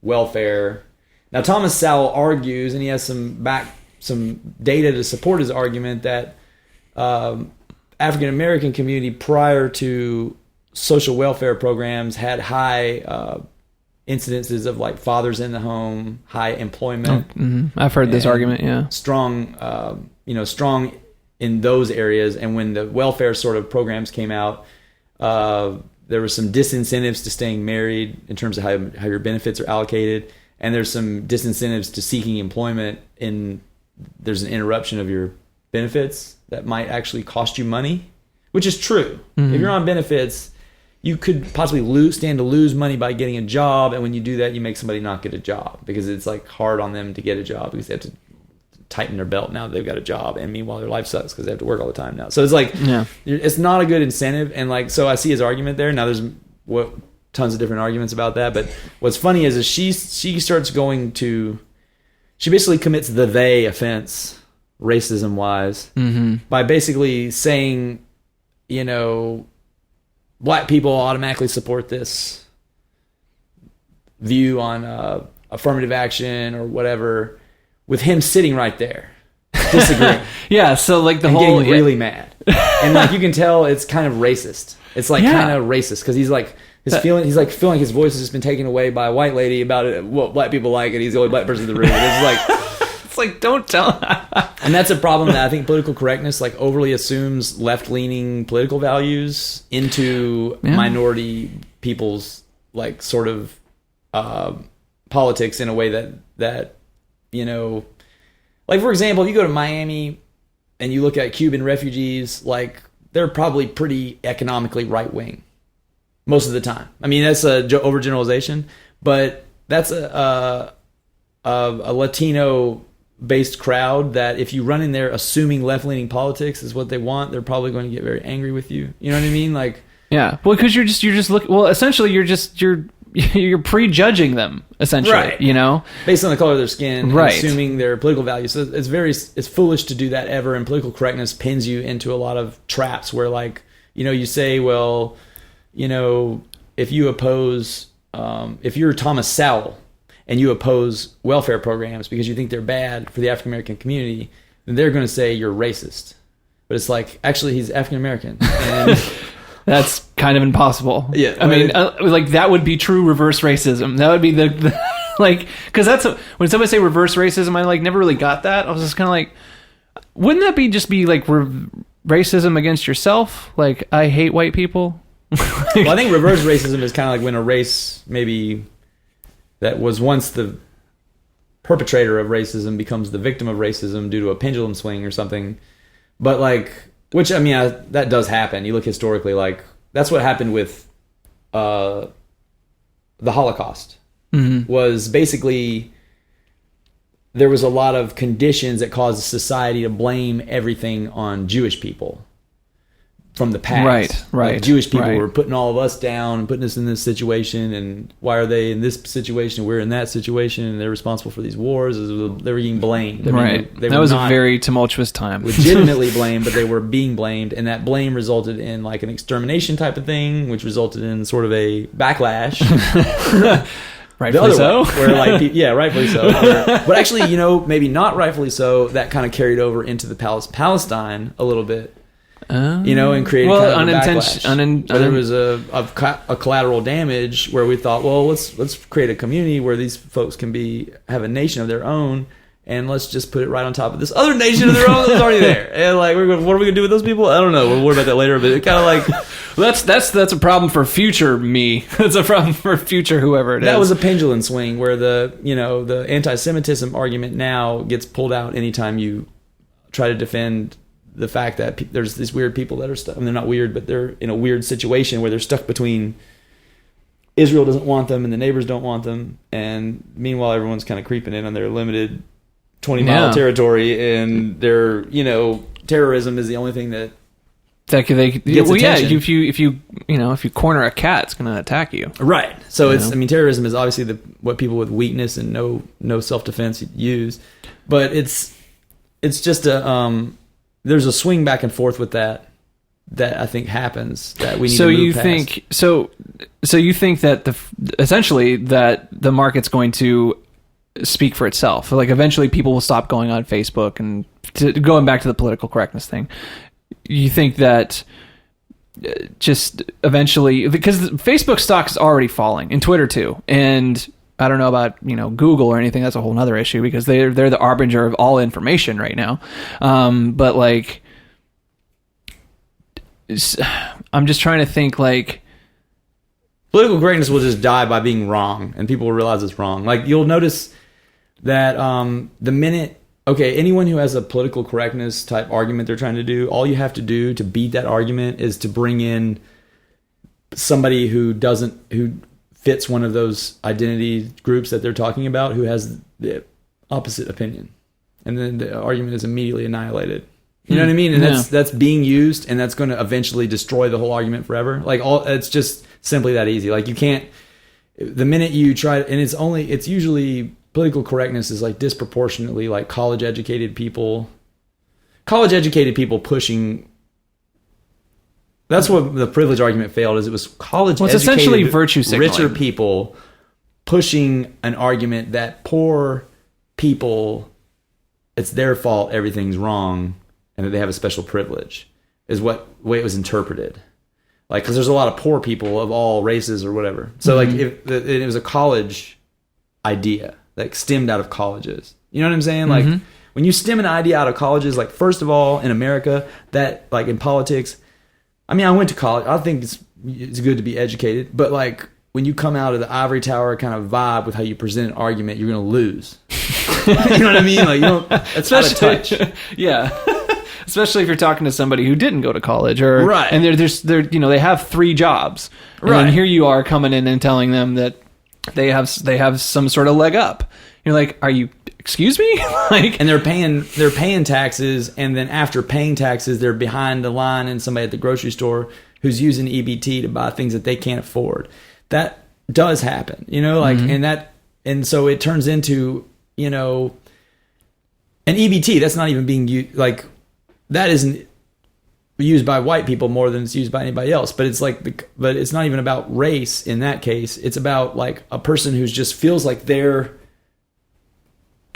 welfare. Now, Thomas Sowell argues, and he has some data to support his argument that African American community prior to social welfare programs had high incidences of like fathers in the home, high employment. I've heard this argument. Yeah, strong in those areas. And when the welfare sort of programs came out, there were some disincentives to staying married in terms of how your benefits are allocated, and there's some disincentives to seeking employment. There's an interruption of your benefits that might actually cost you money, which is true. If you're on benefits, you could possibly stand to lose money by getting a job, and when you do that, you make somebody not get a job because it's like hard on them to get a job because they have to tighten their belt now that they've got a job, and meanwhile their life sucks because they have to work all the time now. So it's like it's not a good incentive, and like so I see his argument there. Now there's tons of different arguments about that, but what's funny is she starts going to, she basically commits the they offense racism wise by basically saying, you know, black people automatically support this view on affirmative action or whatever, with him sitting right there disagreeing. Yeah, so like the and whole getting really mad, and like you can tell it's kind of racist. It's like kind of racist because he's like feeling like his voice has just been taken away by a white lady about what black people like, and he's the only black person in the room. And it's like don't tell. And that's a problem that I think political correctness like overly assumes left-leaning political values into minority people's like sort of politics in a way that you know, like for example, if you go to Miami and you look at Cuban refugees, like they're probably pretty economically right-wing most of the time. I mean, that's a overgeneralization, but that's a Latino-based crowd that if you run in there assuming left-leaning politics is what they want, they're probably going to get very angry with you. You know what I mean? Like, yeah, well, because you're just looking. Well, essentially, you're prejudging them, essentially, right? You know, based on the color of their skin, right? And assuming their political values. So it's foolish to do that ever. And political correctness pins you into a lot of traps where, like, you know, you say, well, you know, if you oppose, if you're Thomas Sowell and you oppose welfare programs because you think they're bad for the African American community, then they're going to say you're racist. But it's like, actually, he's African American. And that's kind of impossible. Yeah, I mean, like that would be true reverse racism. That would be the like, because that's when somebody say reverse racism, I like never really got that. I was just kind of like, wouldn't that be like racism against yourself? Like, I hate white people. Well, I think reverse racism is kind of like when a race maybe that was once the perpetrator of racism becomes the victim of racism due to a pendulum swing or something. But like, which, I mean, that does happen. You look historically, like that's what happened with the Holocaust. Was basically there was a lot of conditions that caused society to blame everything on Jewish people from the past. Right. Like Jewish people were putting all of us down and putting us in this situation, and why are they in this situation? We're in that situation, and they're responsible for these wars. They were being blamed. I mean, they that was a very tumultuous time. Legitimately blamed, but they were being blamed, and that blame resulted in like an extermination type of thing, which resulted in sort of a backlash. Rightfully so. Where like, yeah, rightfully so. But actually, you know, maybe not rightfully so. That kind of carried over into the Palestine a little bit. You know, and created kind of a backlash. There was a collateral damage where we thought, well, let's create a community where these folks can have a nation of their own, and let's just put it right on top of this other nation of their own that's already there. And like, what are we gonna do with those people? I don't know. We'll worry about that later. But it kind of like that's a problem for future me. That's a problem for future whoever it is. That was a pendulum swing where the anti-Semitism argument now gets pulled out anytime you try to defend the fact that there's these weird people that are stuck. I mean, they're not weird, but they're in a weird situation where they're stuck between Israel doesn't want them and the neighbors don't want them, and meanwhile everyone's kind of creeping in on their limited 20-mile territory, and their terrorism is the only thing that gets attention. If you corner a cat, it's going to attack you. Right. So terrorism is obviously what people with weakness and no self-defense use, but it's just there's a swing back and forth with that I think happens that we need to move past. So you think that essentially that the market's going to speak for itself. Like eventually people will stop going on Facebook, and going back to the political correctness thing. You think that just eventually, because Facebook stock is already falling, and Twitter too, and I don't know about Google or anything. That's a whole other issue because they're the arbinger of all information right now. But like, I'm just trying to think like. Political correctness will just die by being wrong, and people will realize it's wrong. Like, you'll notice that the minute... Okay, anyone who has a political correctness type argument they're trying to do, all you have to do to beat that argument is to bring in somebody who fits one of those identity groups that they're talking about, who has the opposite opinion. And then the argument is immediately annihilated. You know what I mean? And that's being used, and that's going to eventually destroy the whole argument forever. Like, it's just simply that easy. Like, you can't, the minute you try, and it's usually, political correctness is like disproportionately like college educated people pushing. That's what the privilege argument failed, is it was college educated, essentially virtue signaling. Richer people pushing an argument that poor people, it's their fault, everything's wrong, and that they have a special privilege, is the way it was interpreted. Like, because there's a lot of poor people of all races or whatever. So like, it was a college idea that stemmed out of colleges. You know what I'm saying? Like, when you stem an idea out of colleges, like, first of all, in America, that, like, in politics, I mean, I went to college. I think it's good to be educated, but like, when you come out of the ivory tower kind of vibe with how you present an argument, you're going to lose. You know what I mean? Like, it's out of touch. Yeah. Especially if you're talking to somebody who didn't go to college, or right, and they have 3 jobs, and then here you are coming in and telling them that they have some sort of leg up. You're like, are you? Excuse me? Like, and they're paying taxes, and then after paying taxes, they're behind the line in somebody at the grocery store who's using EBT to buy things that they can't afford. That does happen, like, and so it turns into an EBT that's not even being used, like. That isn't used by white people more than it's used by anybody else. But it's like, but it's not even about race in that case. It's about like a person who just feels like their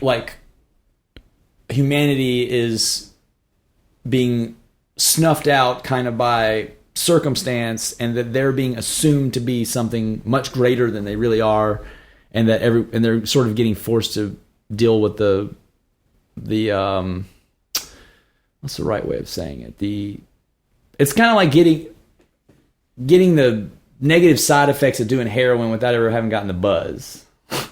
like humanity is being snuffed out kind of by circumstance, and that they're being assumed to be something much greater than they really are, and that and they're sort of getting forced to deal with the what's the right way of saying it? It's kind of like getting the negative side effects of doing heroin without ever having gotten the buzz.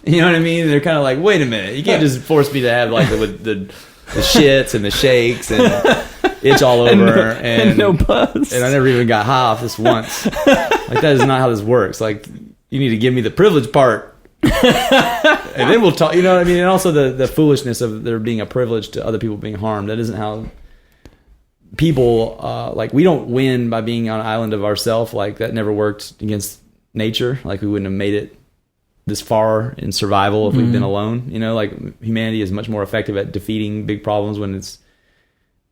You know what I mean? They're kind of like, wait a minute, you can't just force me to have like the shits and the shakes and itch all over and no buzz. And I never even got high off this once. Like, that is not how this works. Like, you need to give me the privilege part. And then we'll talk. You know what I mean? And also the foolishness of there being a privilege to other people being harmed. That isn't how people like, we don't win by being on an island of ourselves. Like, that never worked against nature. Like, we wouldn't have made it this far in survival if we'd been alone. Like, humanity is much more effective at defeating big problems when it's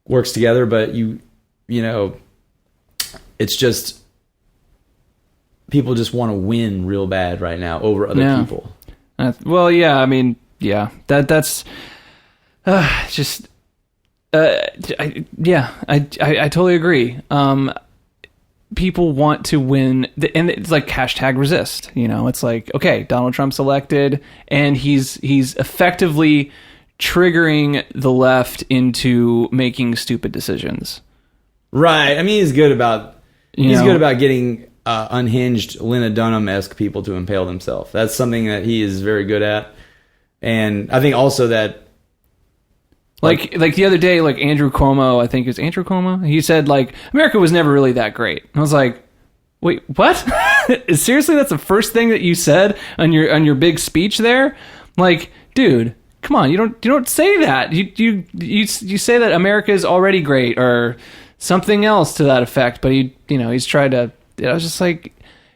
works together. But it's just, people just want to win real bad right now over other people. Well, yeah, I mean, yeah, that's just. I totally agree. People want to win, and it's like #resist. It's like, okay, Donald Trump's elected, and he's effectively triggering the left into making stupid decisions. Right. I mean, he's good about Good about getting unhinged Lena Dunham-esque people to impale themselves. That's something that he is very good at. And I think also that like the other day, like Andrew Cuomo, I think it was Andrew Cuomo, he said like America was never really that great. I was like, wait, what? Seriously, that's the first thing that you said on your big speech there? Like, dude, come on, you don't say that. You say that America is already great or something else to that effect, but he's tried to, I was just like,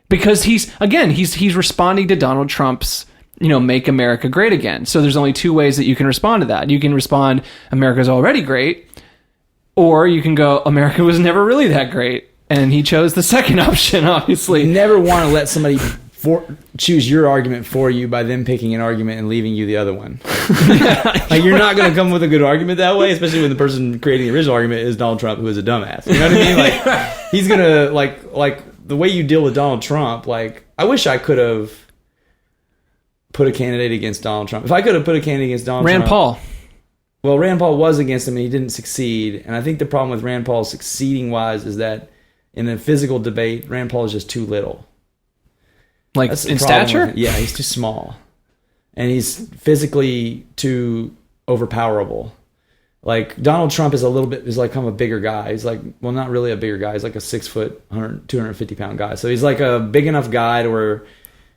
because he's responding to Donald Trump's make America great again. So there's only two ways that you can respond to that. You can respond, America's already great, or you can go, America was never really that great. And he chose the second option, obviously. You never want to let somebody choose your argument for you by them picking an argument and leaving you the other one. Like, you're not going to come with a good argument that way, especially when the person creating the original argument is Donald Trump, who is a dumbass. You know what I mean? Like, he's going to, like the way you deal with Donald Trump, like, I wish I could have put a candidate against Donald Trump. If I could have put a candidate against Donald Trump. Rand Paul. Well, Rand Paul was against him and he didn't succeed. And I think the problem with Rand Paul succeeding wise is that in a physical debate, Rand Paul is just too little. Like in stature? Yeah, he's too small. And he's physically too overpowerable. Like, Donald Trump is like kind of a bigger guy. He's like, well, not really a bigger guy. He's like a 6 foot, 250 pound guy. So he's like a big enough guy to where,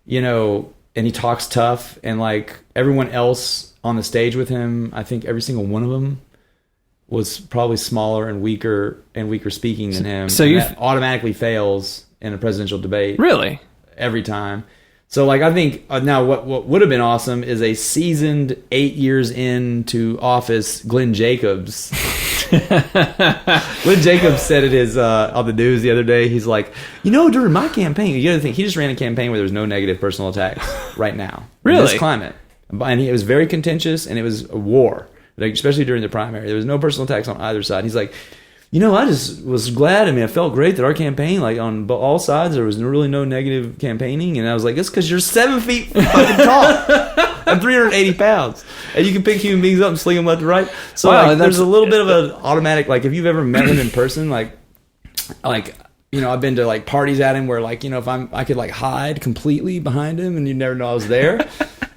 and he talks tough. And like everyone else on the stage with him, I think every single one of them was probably smaller and weaker speaking than him. So that automatically fails in a presidential debate. Really? Every time. So like, I think now what would have been awesome is a seasoned 8 years into office Glenn Jacobs. Glenn Jacobs said it on the news the other day. He's like, during my campaign, you got to think he just ran a campaign where there was no negative personal attacks right now. Really? In this climate. And it was very contentious and it was a war. Like, especially during the primary, there was no personal attacks on either side. He's like, I just was glad. I mean, I felt great that our campaign, like on all sides, there was really no negative campaigning. And I was like, that's because you're 7 feet fucking tall and 380 pounds, and you can pick human beings up and sling them left to right. So wow, there's a little bit of an automatic, like, if you've ever met him in person, like I've been to like parties at him where like if I could like hide completely behind him and you'd never know I was there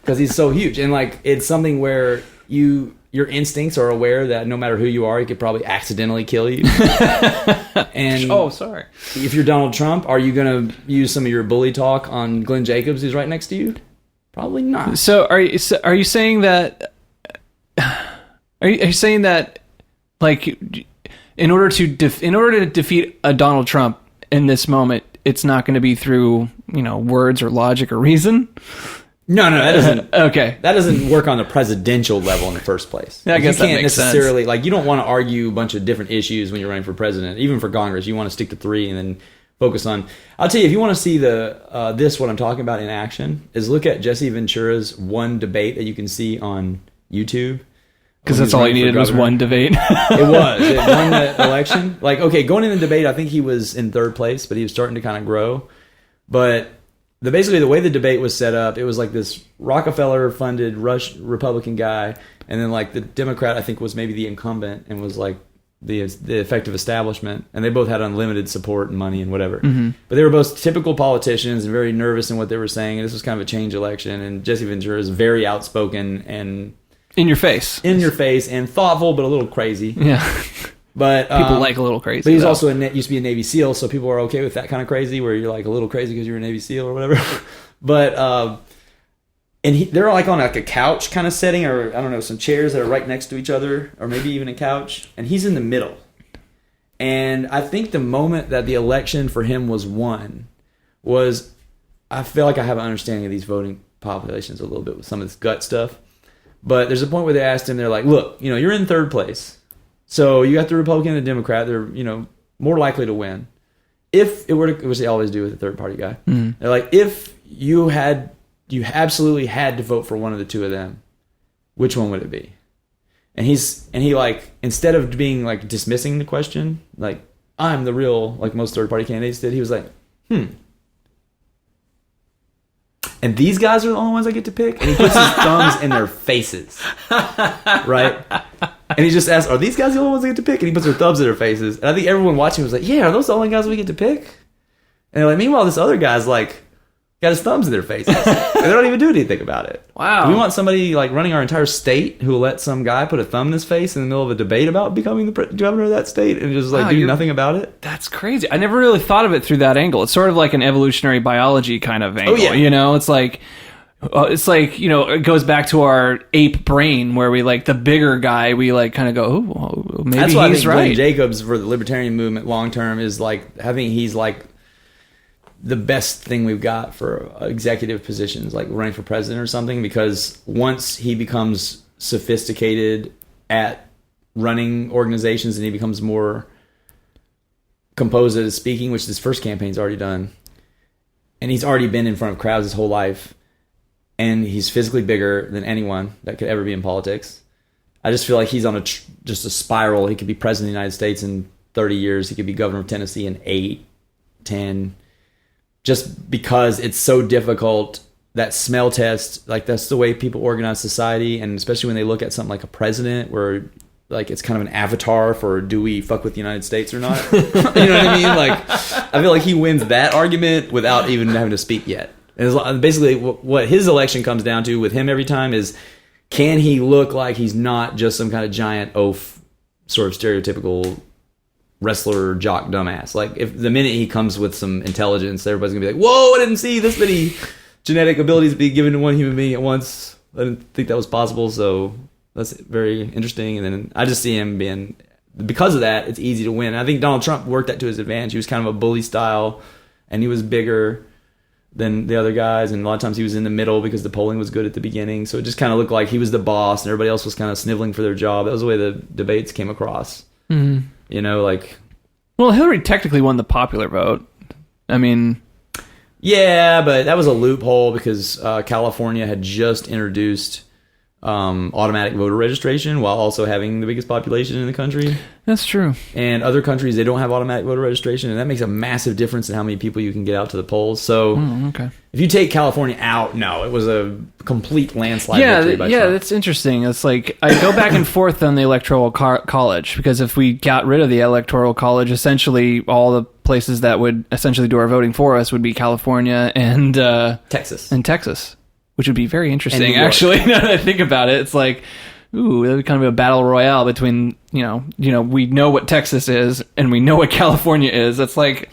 because he's so huge. And like, it's something where your instincts are aware that no matter who you are, he could probably accidentally kill you. And sorry. If you're Donald Trump, are you going to use some of your bully talk on Glenn Jacobs, who's right next to you? Probably not. So are you saying that? Are you saying that, like, in order to defeat a Donald Trump in this moment, it's not going to be through words or logic or reason? No, that doesn't. Okay, that doesn't work on the presidential level in the first place. Yeah, I guess you can't that makes necessarily sense. Like, you don't want to argue a bunch of different issues when you're running for president. Even for Congress, you want to stick to 3 and then focus on. I'll tell you, if you want to see what I'm talking about in action, is look at Jesse Ventura's one debate that you can see on YouTube. Because that's all he needed was one debate. It won the election. Like, okay, going in the debate, I think he was in 3rd place, but he was starting to kind of grow. But basically the way the debate was set up, it was like this Rockefeller-funded Rush Republican guy, and then like the Democrat, I think, was maybe the incumbent and was like the effective establishment, and they both had unlimited support and money and whatever. Mm-hmm. But they were both typical politicians and very nervous in what they were saying, and this was kind of a change election, and Jesse Ventura is very outspoken and in your face and thoughtful, but a little crazy. Yeah. But people like a little crazy. But he's also used to be a Navy SEAL, so people are okay with that kind of crazy, where you're like a little crazy because you're a Navy SEAL or whatever. But they're like on like a couch kind of setting, or I don't know, some chairs that are right next to each other, or maybe even a couch, and he's in the middle. And I think the moment that the election for him was won was, I feel like I have an understanding of these voting populations a little bit with some of this gut stuff. But there's a point where they asked him, they're like, look, you're in 3rd place. So you got the Republican and the Democrat. They're, more likely to win. If it were to, which they always do with a third party guy. Mm-hmm. They're like, if you absolutely had to vote for one of the two of them, which one would it be? And he like, instead of being like dismissing the question, like, I'm the real, like most third party candidates did, he was like, and these guys are the only ones I get to pick. And he puts his thumbs in their faces, right? And he just asks, are these guys the only ones I get to pick? And he puts their thumbs in their faces. And I think everyone watching was like, yeah, are those the only guys we get to pick? And they're like, meanwhile, this other guy's like, got his thumbs in their faces. And they don't even do anything about it. Wow. Do we want somebody like running our entire state who will let some guy put a thumb in his face in the middle of a debate about becoming the governor of that state and just like do nothing about it? That's crazy. I never really thought of it through that angle. It's sort of like an evolutionary biology kind of angle. Oh, yeah. You know, it's like, you know, it goes back to our ape brain where we like the bigger guy, we like kind of go, oh, well, maybe That's why he's I think right. Glenn Jacobs for the libertarian movement long term is like, I think he's like the best thing we've got for executive positions, like running for president or something, because once he becomes sophisticated at running organizations and he becomes more composed at his speaking, which his first campaign's already done, and he's already been in front of crowds his whole life, and he's physically bigger than anyone that could ever be in politics. I just feel like he's on just a spiral. He could be president of the United States in 30 years. He could be governor of Tennessee in 8, 10, just because it's so difficult. That smell test, like that's the way people organize society, and especially when they look at something like a president where like it's kind of an avatar for do we fuck with the United States or not? You know what I mean? Like I feel like he wins that argument without even having to speak yet. And basically what his election comes down to with him every time is, can he look like he's not just some kind of giant oaf, sort of stereotypical wrestler jock dumbass? Like if the minute he comes with some intelligence, everybody's gonna be like, whoa, I didn't see this many genetic abilities be given to one human being at once. I didn't think that was possible. So that's very interesting. And then I just see him being, because of that, it's easy to win. I think Donald Trump worked that to his advantage. He was kind of a bully style, and he was bigger than the other guys, and a lot of times he was in the middle because the polling was good at the beginning. So it just kind of looked like he was the boss and everybody else was kind of sniveling for their job. That was the way the debates came across. Mm-hmm. You know, like, well, Hillary technically won the popular vote. I mean, yeah, but that was a loophole because California had just introduced automatic voter registration while also having the biggest population in the country. That's true. And other countries, they don't have automatic voter registration, and that makes a massive difference in how many people you can get out to the polls. So okay. If you take California out, no, it was a complete landslide victory by Trump. That's interesting. It's like I go back and forth on the electoral college, because if we got rid of the electoral college, essentially all the places that would essentially do our voting for us would be California and Texas. Which would be very interesting, actually. Now that I think about it, it's like, ooh, that would kind of be a battle royale between, you know, we know what Texas is and we know what California is. That's like,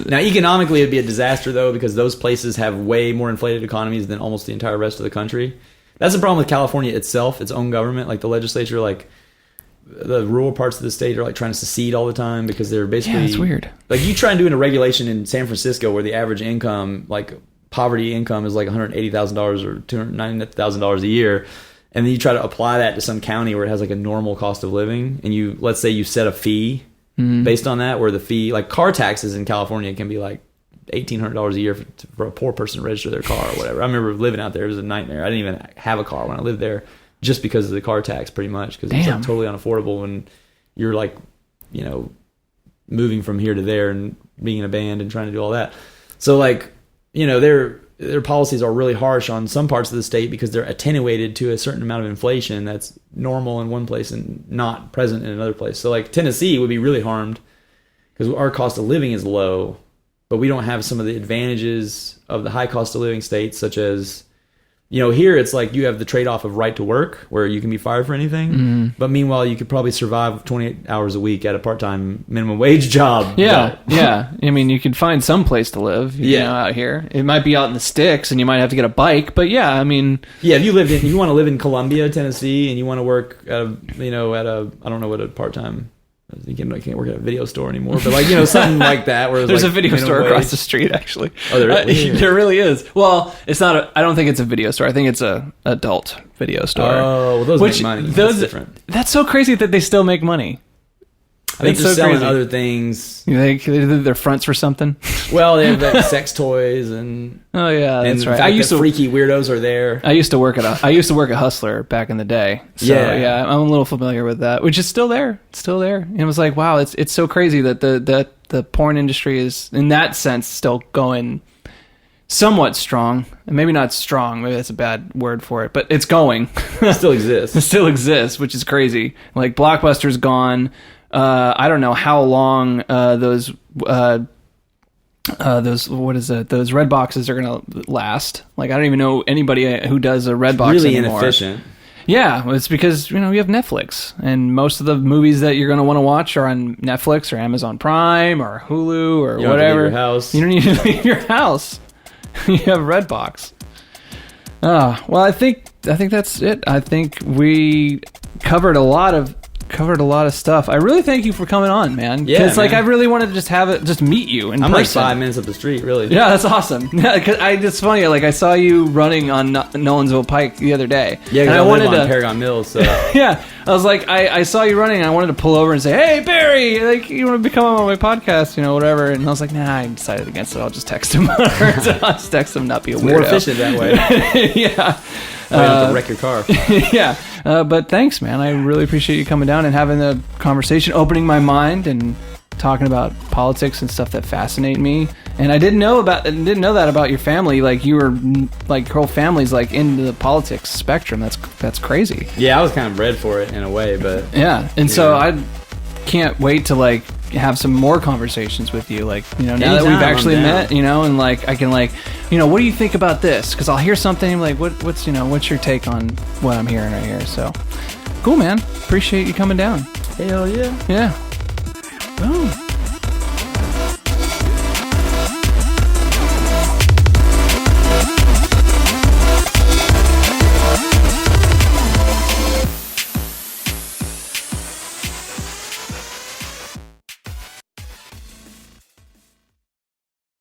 now economically it'd be a disaster though, because those places have way more inflated economies than almost the entire rest of the country. That's the problem with California itself, its own government, like the legislature, like the rural parts of the state are like trying to secede all the time because they're basically, yeah, it's weird. Like you try and do a regulation in San Francisco where the average income, like poverty income, is like $180,000 or $290,000 a year, and then you try to apply that to some county where it has like a normal cost of living, and you, let's say you set a fee based on that, where the fee, like car taxes in California can be like $1,800 a year for a poor person to register their car or whatever. I remember living out there, it was a nightmare. I didn't even have a car when I lived there just because of the car tax, pretty much, because it's like totally unaffordable when you're like, you know, moving from here to there and being in a band and trying to do all that. So like, you know, their policies are really harsh on some parts of the state because they're attenuated to a certain amount of inflation that's normal in one place and not present in another place. So like Tennessee would be really harmed because our cost of living is low, but we don't have some of the advantages of the high cost of living states, such as, you know, here it's like you have the trade-off of right to work where you can be fired for anything, but meanwhile you could probably survive 28 hours a week at a part-time minimum wage job. Yeah. I mean, you could find some place to live, you know, out here. It might be out in the sticks and you might have to get a bike, but yeah, I mean... Yeah, if you want to live in Columbia, Tennessee, and you want to work at a, I don't know what a part-time... I can't work at a video store anymore, but like, you know, something like that. Where there's like a video store across the street, actually. Oh, there really? There really is. Well, it's not. I don't think it's a video store. I think it's a adult video store. Oh, well, those make money. That's different. That's so crazy that they still make money. I think they're selling other things. You think they're fronts for something? Well, they have like sex toys and oh yeah, that's right. I used to freaky weirdos are there. I used to work at Hustler back in the day. So, yeah, I'm a little familiar with that, which is still there. It's still there. And it was like, wow, it's so crazy that the porn industry is in that sense still going somewhat strong. Maybe not strong. Maybe that's a bad word for it, but it's going. It still exists. It still exists, which is crazy. Like Blockbuster's gone. I don't know how long those what is it? Those red boxes are gonna last. Like I don't even know anybody who does a red box really anymore. Inefficient. Yeah, well, it's because you have Netflix, and most of the movies that you're going to want to watch are on Netflix or Amazon Prime or Hulu or you whatever. Don't you don't need to leave your house. You have Redbox. Well, I think that's it. I think we covered a lot of stuff. I really thank you for coming on, man. Yeah, because I really wanted to just meet you in I'm person. like 5 minutes up the street, really. Yeah, that's awesome. Yeah, cause it's funny. Like I saw you running on Nolensville Pike the other day. Yeah, and I live on Paragon Mills. So yeah, I was like, I saw you running, and I wanted to pull over and say, "Hey, Barry, like you want to become on my podcast, whatever." And I was like, "Nah, I decided against it. I'll just text him. I'll just text him, not be a weirdo." More efficient that way. Yeah. You don't have to wreck your car. Yeah. But thanks, man. I really appreciate you coming down and having the conversation, opening my mind, and talking about politics and stuff that fascinate me. And I didn't know that about your family. Like you were, like your whole family's like into the politics spectrum. That's crazy. Yeah, I was kind of bred for it in a way, but yeah. And so I can't wait to like have some more conversations with you. Like now that we've actually met, and like I can like. What do you think about this? Because I'll hear something and like, what's your take on what I'm hearing right here? So, cool, man. Appreciate you coming down. Hell yeah. Yeah. Boom.